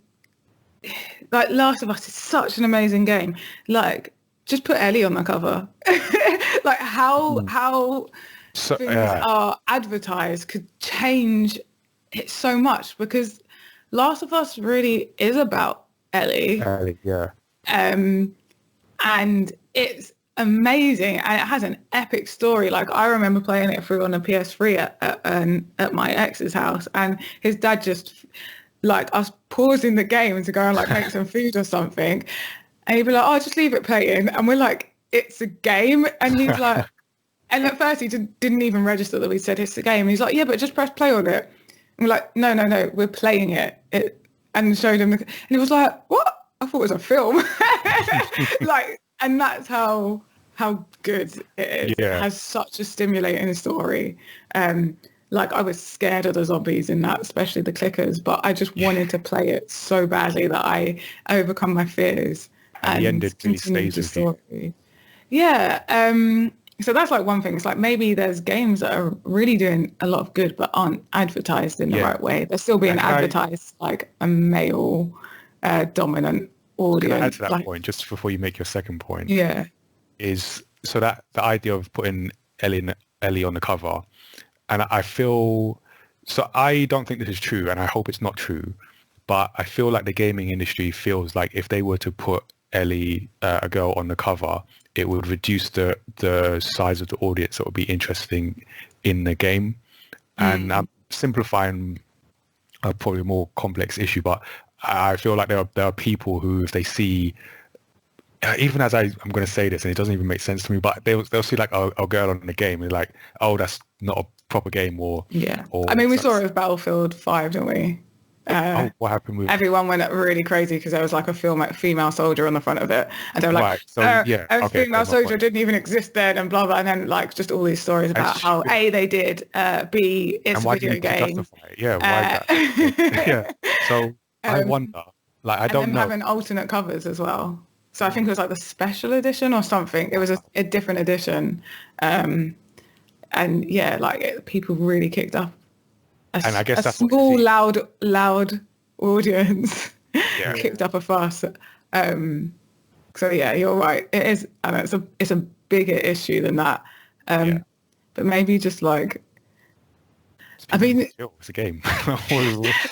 of Us is such an amazing game. Like, just put Ellie on the cover. Like how things are advertised could change it so much, because Last of Us really is about Ellie. Yeah. And it's amazing, and it has an epic story. Like, I remember playing it through on a PS3 at my ex's house, and his dad just like us pausing the game to go and like make some food or something, and he'd be like, "Oh, just leave it playing," and we're like, "It's a game," and he's like, and at first he didn't even register that we said it's a game. And he's like, "Yeah, but just press play on it." And we're like, no, we're playing it. And showed him, and he was like, "What? I thought it was a film." Like, and that's how good it is. Yeah. It has such a stimulating story. Like, I was scared of the zombies in that, especially the clickers, but I just wanted to play it so badly that I overcome my fears. And the end really stays with you. Yeah. So that's like one thing. It's like, maybe there's games that are really doing a lot of good but aren't advertised in the right way. They're still being advertised like a male dominant audience. Can I add to that point just before you make your second point? Yeah. Is so that the idea of putting Ellie on the cover, and I feel, so I don't think this is true, and I hope it's not true, but I feel like the gaming industry feels like if they were to put Ellie, a girl, on the cover, it would reduce the size of the audience that would be interesting in the game. And I'm simplifying a probably more complex issue, but I feel like there are people who, if they see, even as I'm going to say this, and it doesn't even make sense to me, but they'll see like a girl on the game and like, "Oh, that's not a proper game," or Or, I mean, we saw it with Battlefield 5, didn't we? What happened with everyone went really crazy because there was like a female soldier on the front of it, and they were like, a female soldier didn't even exist then, and blah blah, and then like just all these stories about how A, they did, B, it's a video game. Yeah, why that? Yeah. So I wonder, like, I don't know. Having alternate covers as well. So I think it was like the special edition or something. It was a different edition, and yeah, like people really kicked up. And I guess that's small, loud audience kicked up a fuss. So yeah, you're right. It is, and it's a bigger issue than that. But maybe just like, I mean, it's a game.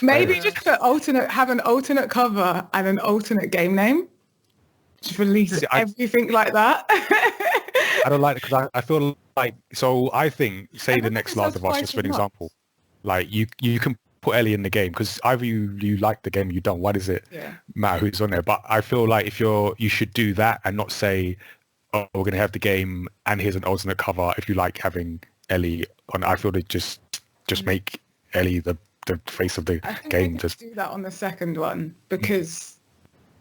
Maybe just have an alternate cover and an alternate game name. Just release everything like that. I don't like it because I feel like, so I think, say the next Last of Us, just for an example, like you can put Ellie in the game, because either you like the game or you don't. Why does it matter who's on there? But I feel like if you should do that and not say, oh, we're going to have the game and here's an alternate cover if you like having Ellie on. I feel they just make Ellie the face of the game. Just do that on the second one because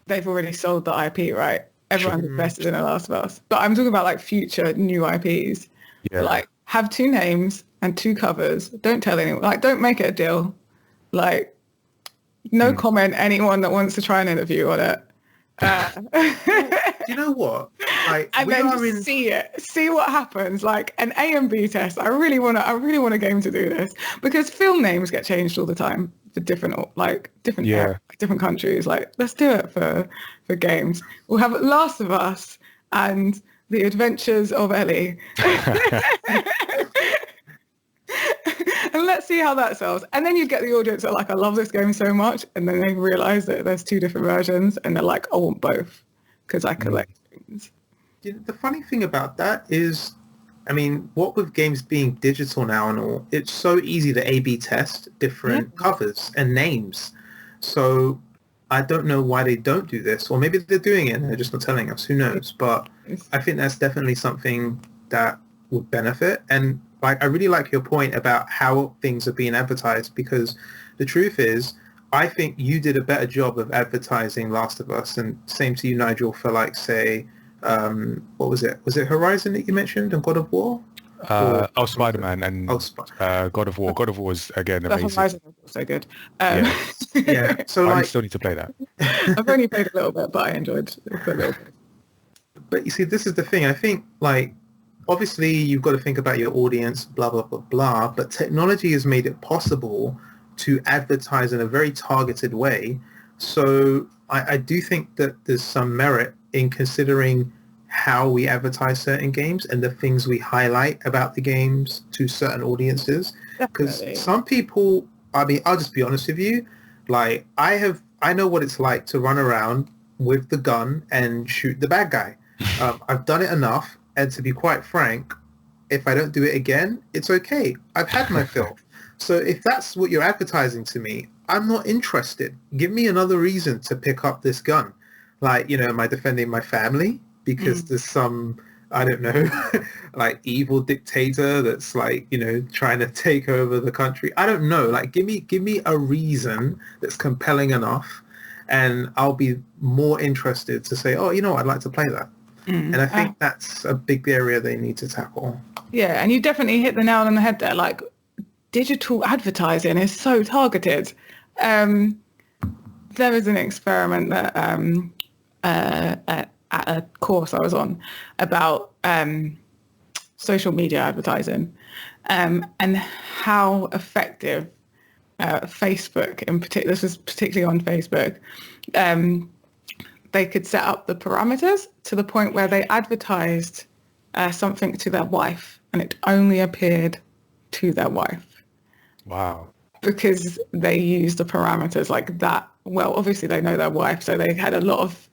they've already sold the IP, right? Everyone's invested in The Last of Us. But I'm talking about like future new IPs. Yeah. Like have 2 names and 2 covers. Don't tell anyone. Like don't make it a deal. Like no comment anyone that wants to try an interview on it. You know what? Like, and then just see what happens. Like an A and B test. I really want a game to do this because film names get changed all the time for different different countries. Like let's do it for games. We'll have Last of Us and The Adventures of Ellie. And let's see how that sells. And then you get the audience that like, I love this game so much. And then they realize that there's 2 different versions and they're like, I want both because I collect things. The funny thing about that is, I mean, what with games being digital now and all, it's so easy to A/B test different covers and names. So I don't know why they don't do this. Or maybe they're doing it and they're just not telling us. Who knows? But I think that's definitely something that would benefit. And like, I really like your point about how things are being advertised, because the truth is, I think you did a better job of advertising Last of Us, and same to you, Nigel, for like, say, what was it? Was it Horizon that you mentioned and God of War? Spider-Man and God of War. God of War was, again, amazing. Horizon was also good. Yeah. So I like, still need to play that. I've only played a little bit, but I enjoyed it a little bit. But you see, this is the thing. I think, like, obviously you've got to think about your audience, blah, blah, blah, blah, but technology has made it possible to advertise in a very targeted way. So I do think that there's some merit in considering how we advertise certain games and the things we highlight about the games to certain audiences. Because some people, I mean, I'll just be honest with you, like I know what it's like to run around with the gun and shoot the bad guy. I've done it enough. And to be quite frank, if I don't do it again, it's okay. I've had my fill. So if that's what you're advertising to me, I'm not interested. Give me another reason to pick up this gun. Like, am I defending my family because there's some, I don't know, like evil dictator that's like, trying to take over the country? I don't know. Like, give me a reason that's compelling enough, and I'll be more interested to say, oh, I'd like to play that. And I think that's a big area they need to tackle. Yeah, and you definitely hit the nail on the head there. Like, digital advertising is so targeted. There was an experiment that at a course I was on about social media advertising and how effective Facebook, in particular, this was particularly on Facebook, they could set up the parameters to the point where they advertised something to their wife and it only appeared to their wife. Wow. Because they used the parameters like that. Well, obviously they know their wife, so they had a lot of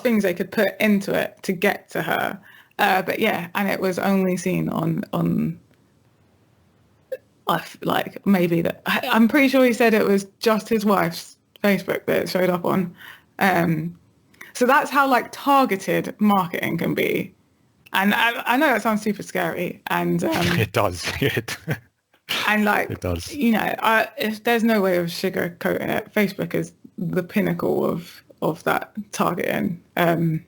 things they could put into it to get to her. But yeah, and it was only seen on like maybe that. I'm pretty sure he said it was just his wife's Facebook that it showed up on. So that's how like targeted marketing can be. And I know that sounds super scary, and it does. And like, it does. If there's no way of sugarcoating it, Facebook is the pinnacle of that targeting and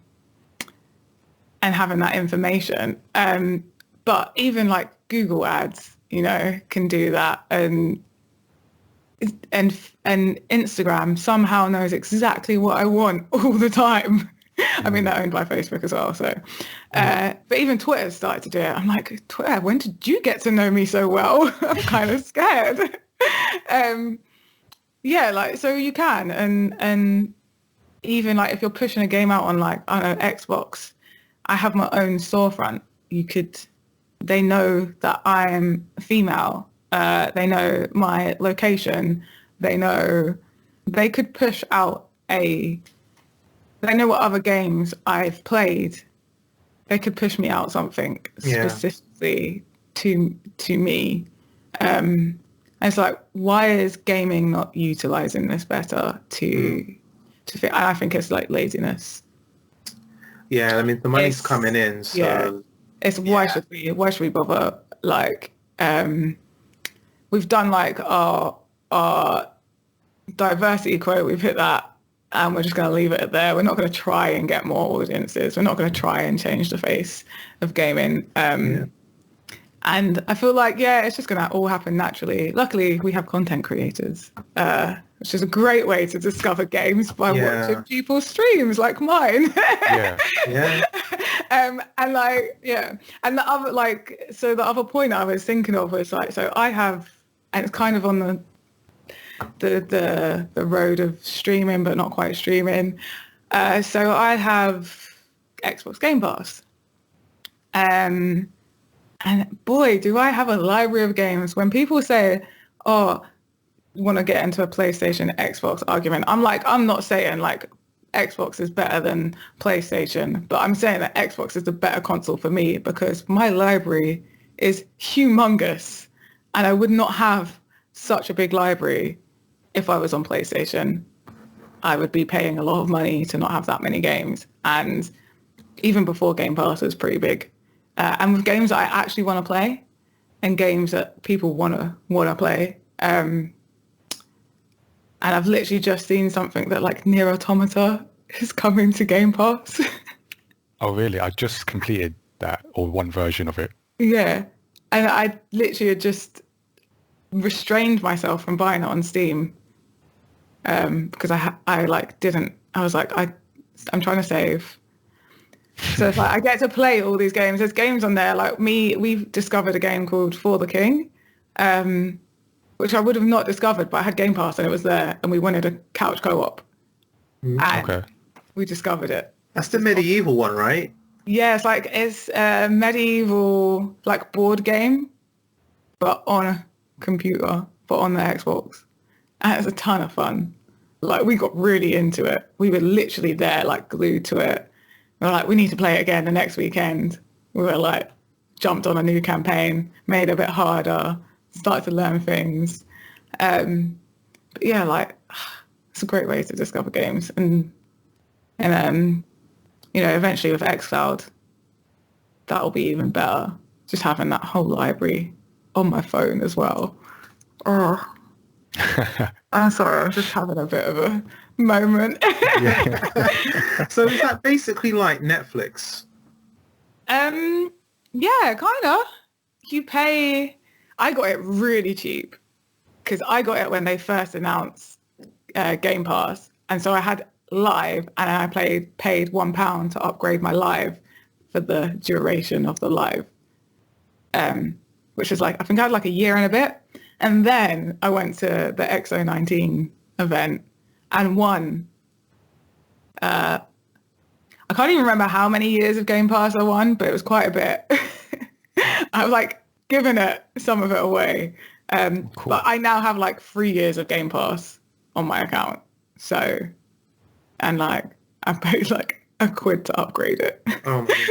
having that information. But even like Google ads, can do that, and Instagram somehow knows exactly what I want all the time. I mean, they're owned by Facebook as well. So, but even Twitter started to do it. I'm like, Twitter, when did you get to know me so well? I'm kind of scared. Yeah, like, so you can. And even like if you're pushing a game out on like, I don't know, Xbox, I have my own storefront. They know that I'm female. They know my location. They could push out they know what other games I've played. They could push me out something specifically to me. And And it's like, why is gaming not utilizing this better to fit? And I think it's like laziness. Yeah, I mean the money's It's coming in, yeah. so It's why should we bother? Like, we've done like our diversity quote, we've hit that, and we're just going to leave it there. We're not going to try and get more audiences. We're not going to try and change the face of gaming. And I feel like, it's just going to all happen naturally. Luckily, we have content creators, which is a great way to discover games by watching people's streams like mine. yeah. And like, and the other, like, so the other point I was thinking of was like, so I have, and it's kind of on the road of streaming, but not quite streaming. So I have Xbox Game Pass. And boy, do I have a library of games. When people say, oh, want to get into a PlayStation Xbox argument, I'm like, I'm not saying like Xbox is better than PlayStation, but I'm saying that Xbox is the better console for me because my library is humongous and I would not have such a big library if I was on PlayStation. I would be paying a lot of money to not have that many games. And even before Game Pass, it was pretty big. And with games that I actually want to play and games that people want to play. And I've literally just seen something that like Nier Automata is coming to Game Pass. Oh, really? I just completed that, or one version of it. Yeah. And I literally had just restrained myself from buying it on Steam because I like didn't. I was like, I'm trying to save. So it's like I get to play all these games. There's games on there like we've discovered a game called For the King, which I would have not discovered, but I had Game Pass and it was there, and we wanted a couch co-op. And we discovered it. That's the medieval one, right? Yeah, it's a medieval like board game, but on a computer, but on the Xbox. And it's a ton of fun. Like we got really into it. We were literally there, like glued to it. We were like, we need to play it again the next weekend. We were like, jumped on a new campaign, made it a bit harder, started to learn things. But yeah, like it's a great way to discover games. And you know, eventually with xCloud, that'll be even better. Just having that whole library on my phone as well. Oh, I'm sorry, I'm just having a bit of a moment. So is that basically like Netflix? Yeah, kind of. You pay. I got it really cheap because I got it when they first announced Game Pass, and so I had live, and I paid £1 to upgrade my live for the duration of the live, which is like I think I had like a year and a bit, and then I went to the XO19 event and won. I can't even remember how many years of Game Pass I won, but it was quite a bit. I was like giving some of it away. Cool. But I now have like 3 years of Game Pass on my account. So, and like I paid like £1 to upgrade it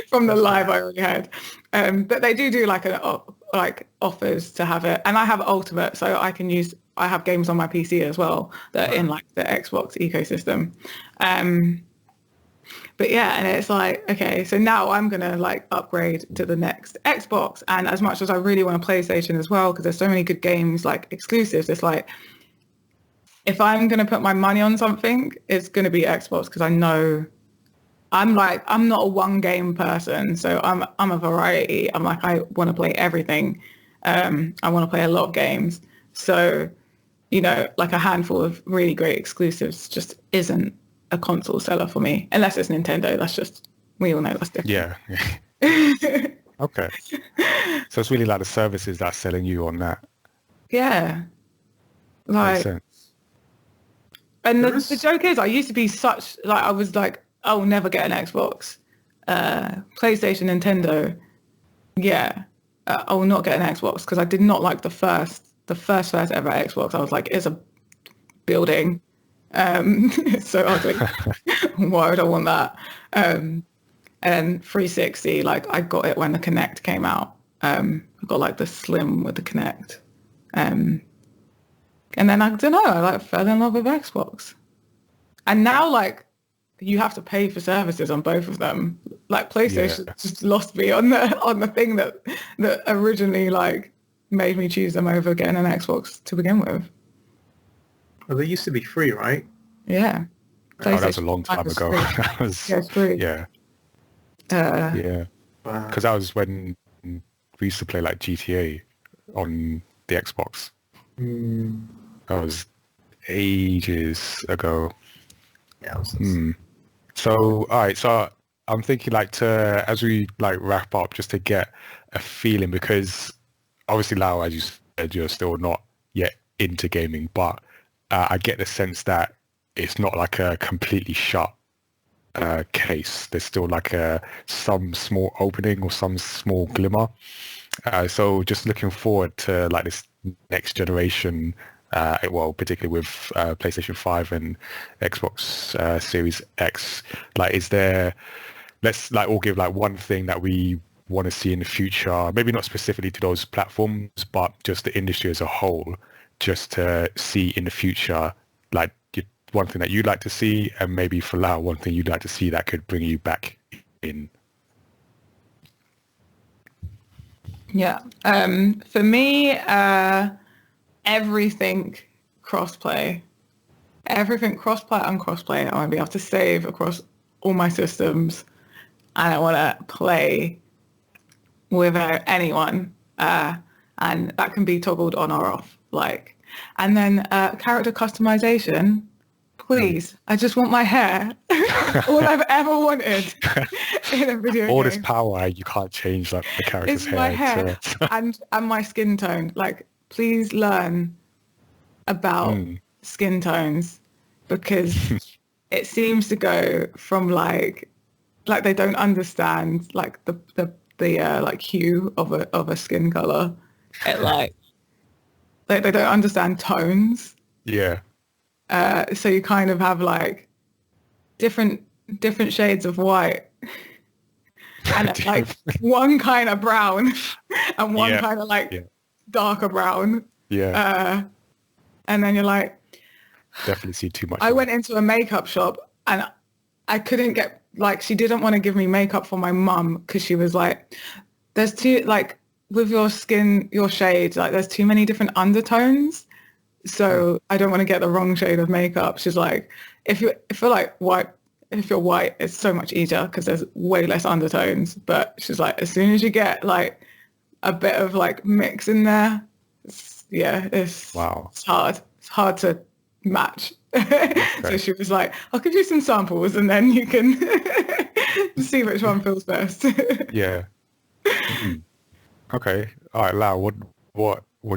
from the live I already had. But they do like offers to have it. And I have Ultimate, so I have games on my PC as well that are in like the Xbox ecosystem. But yeah, and it's like, okay, so now I'm going to like upgrade to the next Xbox. And as much as I really want a PlayStation as well, because there's so many good games like exclusives, it's like, if I'm going to put my money on something, it's going to be Xbox because I know I'm not a one game person. So I'm a variety. I'm like, I want to play everything. I want to play a lot of games. So, you know, like a handful of really great exclusives just isn't a console seller for me, unless it's Nintendo. That's just, we all know that's different. Yeah. Okay. So it's really like the services that's selling you on that. Yeah. Like, makes sense. And the joke is, I used to be I was like, I'll never get an Xbox. PlayStation, Nintendo, yeah, I will not get an Xbox because I did not like the first ever Xbox. I was like, it's a building. It's so ugly. Why would I want that? And 360, like I got it when the Kinect came out. I got like the Slim with the Kinect. And then I don't know, I like fell in love with Xbox. And now like you have to pay for services on both of them. Like PlayStation just lost me on the thing that originally like made me choose them over getting an Xbox to begin with. Well, they used to be free, right? Yeah. Oh, that was a long time ago. That was, yeah, it's free. Yeah. Wow. Because that was when we used to play like GTA on the Xbox. That was ages ago. Yeah. So, all right. So I'm thinking like as we like wrap up, just to get a feeling, because obviously, Lau, as you said, you're still not yet into gaming, but I get the sense that it's not like a completely shut case. There's still like some small opening or some small glimmer. So just looking forward to like this next generation, well, particularly with PlayStation 5 and Xbox Series X. Like, let's like all give like one thing that we want to see in the future, maybe not specifically to those platforms, but just the industry as a whole, just to see in the future, like one thing that you'd like to see, and maybe for Lau, one thing you'd like to see that could bring you back in. Yeah. For me, everything crossplay. Everything crossplay and crossplay. I want to be able to save across all my systems, and I want to play with anyone, and that can be toggled on or off. Like, and then character customization. Please, I just want my hair. All I've ever wanted in a video all game. this power, you can't change like the character's It's my hair and my skin tone. Like, please learn about skin tones, because it seems to go from like they don't understand like the like hue of a skin color. It like they don't understand tones. Yeah. So you kind of have like different shades of white, and like one kind of brown and one kind of like darker brown. Yeah. And then you're like, definitely see too much. I went into a makeup shop and I couldn't get, like, she didn't want to give me makeup for my mum because she was like, there's too, like, with your skin, your shade, like, there's too many different undertones. So I don't want to get the wrong shade of makeup. She's like, if you're like white, if you're white, it's so much easier because there's way less undertones. But she's like, as soon as you get like a bit of like mix in there, it's hard. It's hard to match. Okay. So she was like, I'll give you some samples and then you can see which one feels best. Yeah. Okay. All right, Lau, what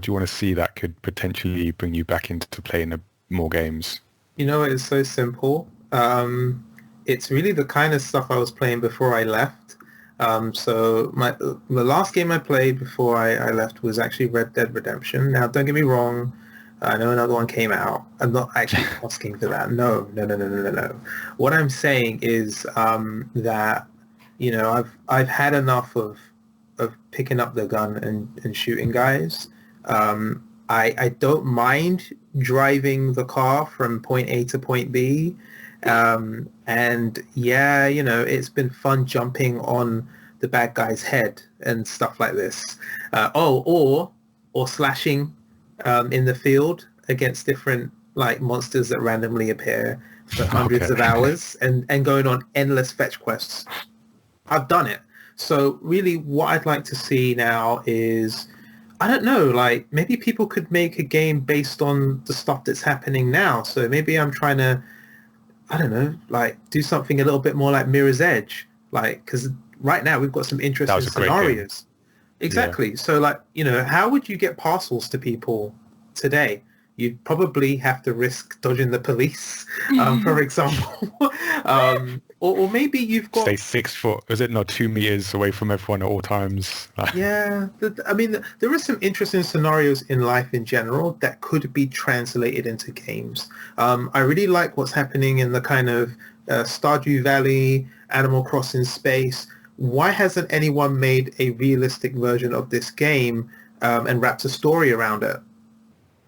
do you want to see that could potentially bring you back into playing more games? You know, it's so simple. It's really the kind of stuff I was playing before I left. So the last game I played before I left was actually Red Dead Redemption. Now, don't get me wrong. I know another one came out. I'm not actually asking for that. No. What I'm saying is that, you know, I've had enough of picking up the gun and shooting guys. I don't mind driving the car from point A to point B. And yeah, you know, it's been fun jumping on the bad guy's head and stuff like this. Or slashing in the field against different like monsters that randomly appear for hundreds of hours and going on endless fetch quests. I've done it. So really what I'd like to see now is, I don't know, like maybe people could make a game based on the stuff that's happening now. So maybe I'm trying to, I don't know, like do something a little bit more like Mirror's Edge. Like, because right now we've got some interesting scenarios. Exactly. Yeah. So like, you know, how would you get parcels to people today? You'd probably have to risk dodging the police, for example. Or maybe you've got... Stay 6 foot, is it not 2 meters away from everyone at all times? Yeah. I mean, there are some interesting scenarios in life in general that could be translated into games. I really like what's happening in the kind of Stardew Valley, Animal Crossing space. Why hasn't anyone made a realistic version of this game and wrapped a story around it?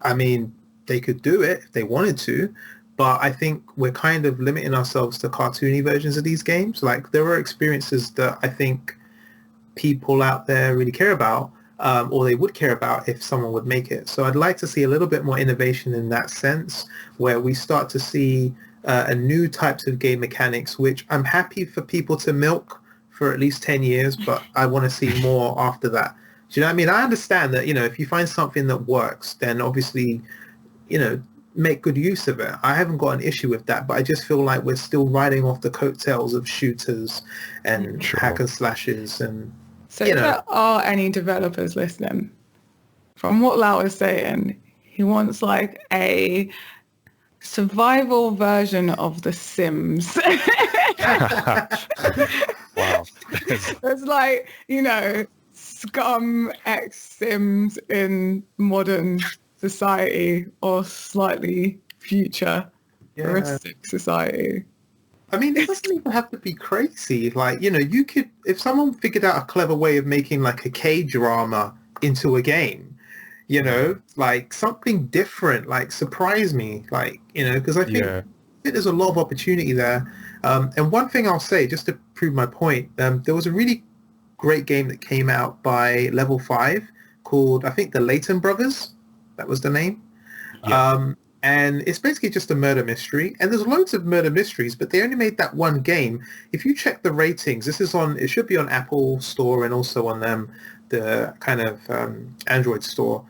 I mean, they could do it if they wanted to, but I think we're kind of limiting ourselves to cartoony versions of these games. Like there are experiences that I think people out there really care about, or they would care about if someone would make it. So I'd like to see a little bit more innovation in that sense, where we start to see a new types of game mechanics, which I'm happy for people to milk for at least 10 years, but I want to see more after that. Do you know what I mean? I understand that, if you find something that works, then obviously, make good use of it. I haven't got an issue with that, but I just feel like we're still riding off the coattails of shooters and hack and slashes. And so if there are any developers listening, from what Lau is saying, he wants like a survival version of The Sims. Wow. It's like, Scum X Sims in modern society or slightly futuristic society. I mean, it doesn't even have to be crazy. Like, you could, if someone figured out a clever way of making like a K-drama into a game, like something different, like surprise me, like, because I think there's a lot of opportunity there. And one thing I'll say, just to prove my point, there was a really great game that came out by Level 5 called, I think, the Layton Brothers. That was the name. Yeah. And it's basically just a murder mystery. And there's loads of murder mysteries, but they only made that one game. If you check the ratings, it should be on Apple Store and also on the kind of Android store.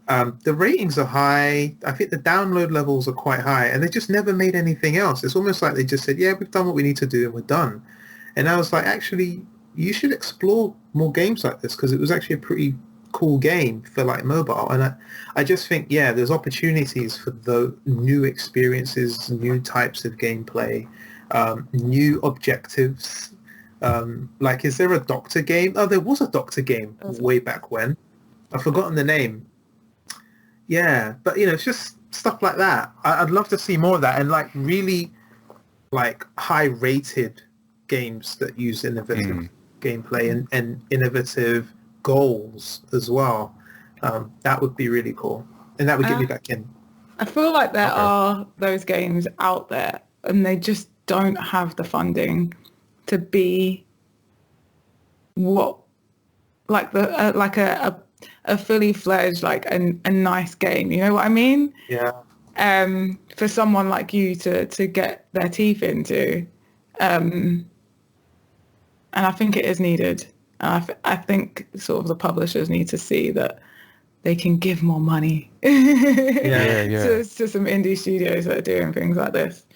The ratings are high. I think the download levels are quite high, and they just never made anything else. It's almost like they just said, yeah, we've done what we need to do and we're done. And I was like, actually, you should explore more games like this, because it was actually a pretty cool game for like mobile. And I just think, there's opportunities for the new experiences, new types of gameplay, new objectives. Like, is there a Doctor game? Oh, there was a Doctor game way back when. I've forgotten the name. Yeah, but it's just stuff like that. I'd love to see more of that, and like really like high rated games that use innovative gameplay and innovative goals as well. That would be really cool, and that would get me back in. I feel like there are those games out there, and they just don't have the funding to be what, like the like a fully fledged, like a nice game. You know what I mean? Yeah. For someone like you to get their teeth into, and I think it is needed. I think sort of the publishers need to see that they can give more money to some indie studios that are doing things like this.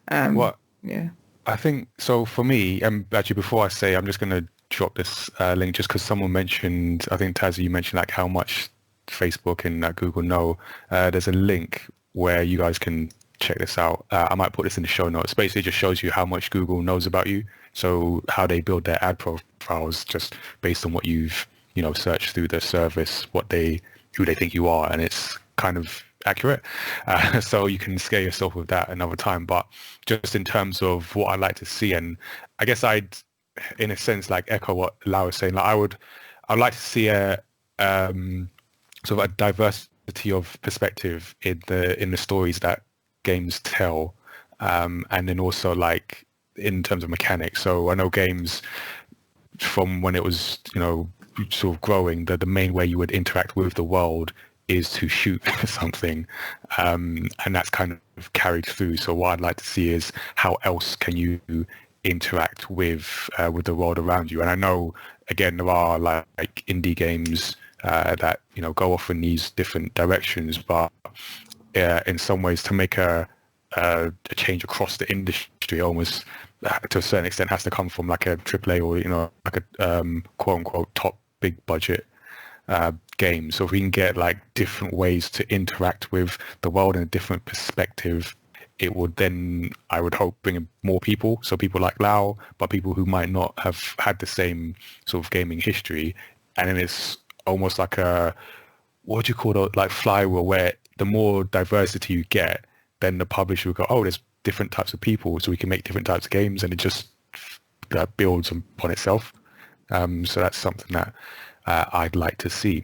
I think so. For me, actually, before I say, I'm just going to drop this link just because someone mentioned, I think Tazziii, you mentioned like how much Facebook and Google know. There's a link where you guys can check this out. I might put this in the show notes. Basically, it just shows you how much Google knows about you. So how they build their ad profiles just based on what you've searched through the service, who they think you are, and it's kind of accurate. So you can scare yourself with that another time. But just in terms of what I'd like to see, and I guess I'd, in a sense, like echo what Lau was saying. Like I'd like to see a sort of a diversity of perspective in the stories that games tell, and then also like in terms of mechanics. So I know games from when it was sort of growing, the main way you would interact with the world is to shoot something, and that's kind of carried through. So what I'd like to see is how else can you interact with the world around you. And I know, again, there are like indie games that go off in these different directions, but in some ways to make a change across the industry, almost to a certain extent, has to come from like a AAA or like a quote unquote top big budget game. So if we can get like different ways to interact with the world in a different perspective, it would then, I would hope, bring in more people. So people like Lau, but people who might not have had the same sort of gaming history. And then it's almost like what do you call it, like flywheel, where the more diversity you get, then the publisher will go, oh, there's different types of people, so we can make different types of games, and it just builds upon itself. So that's something that I'd like to see.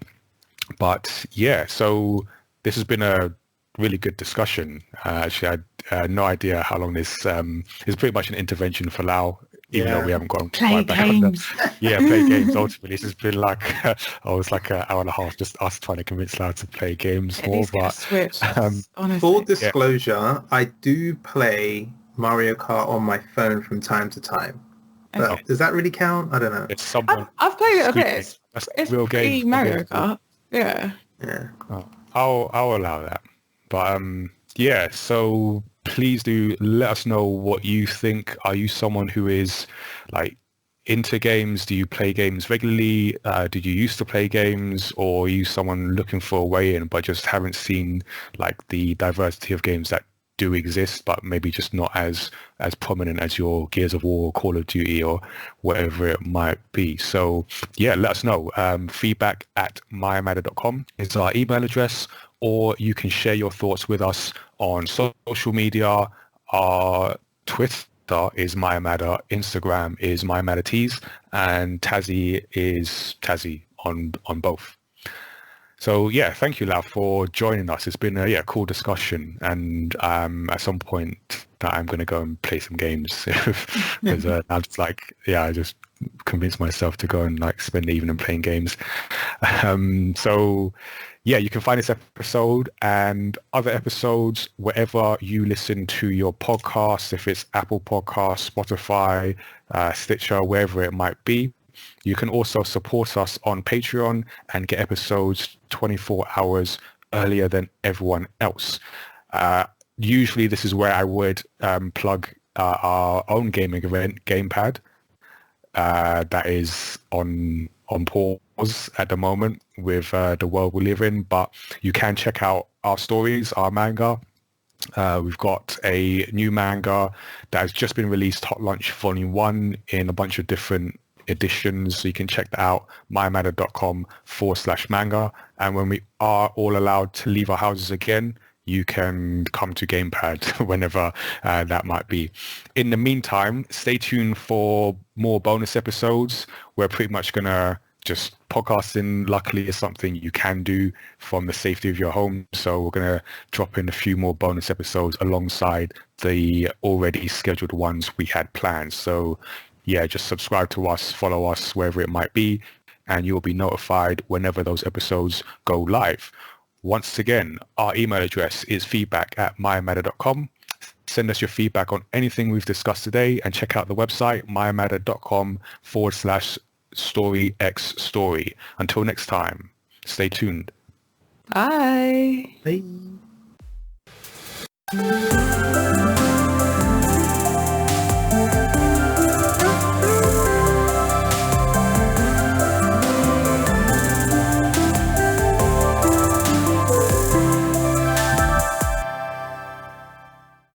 But yeah, so this has been a really good discussion. Actually, I had no idea how long this is. Pretty much an intervention for Lau, even though we haven't gone Play quite back on the games. play games. Ultimately, this has been like like an hour and a half just us trying to convince Lau to play games At more. least get a But Switch. Honestly. Full disclosure, I do play Mario Kart on my phone from time to time. But Okay. does that really count? I don't know. it's someone. I've played it a squeaking. bit. That's It's real pretty game. Mario Kart. Yeah. Yeah. Oh, I'll allow that. But yeah, so please do let us know what you think. Are you someone who is like into games? Do you play games regularly? Did you used to play games, or are you someone looking for a way in but just haven't seen like the diversity of games that do exist, but maybe just not as prominent as your Gears of War, Call of Duty, or whatever it might be. So yeah, let us know. Feedback at mayamada.com is our email address, or you can share your thoughts with us on social media. Our Twitter is mayamada, Instagram is mayamadatees, and Tazziii is Tazziii on both. So yeah, thank you, Lau, for joining us. It's been a cool discussion, and at some point that I'm going to go and play some games because I'm just like, I just convinced myself to go and like spend the evening playing games. So yeah, you can find this episode and other episodes wherever you listen to your podcasts, if it's Apple Podcasts, Spotify, Stitcher, wherever it might be. You can also support us on Patreon and get episodes 24 hours earlier than everyone else. Usually this is where I would plug our own gaming event, Gamepad, that is on pause at the moment with the world we live in, but you can check out our stories, our manga. We've got a new manga that has just been released, Hot Lunch Volume 1, in a bunch of different editions, so you can check that out, mayamada.com/manga. And when we are all allowed to leave our houses again, you can come to Gamepad whenever that might be. In the meantime, stay tuned for more bonus episodes. We're pretty much gonna just podcasting, luckily, is something you can do from the safety of your home. So we're going to drop in a few more bonus episodes alongside the already scheduled ones we had planned. So yeah, just subscribe to us, follow us wherever it might be, and you'll be notified whenever those episodes go live. Once again, our email address is feedback@mayamada.com. Send us your feedback on anything we've discussed today, and check out the website, mayamada.com/storyxstory. Until next time, stay tuned. Bye. Bye.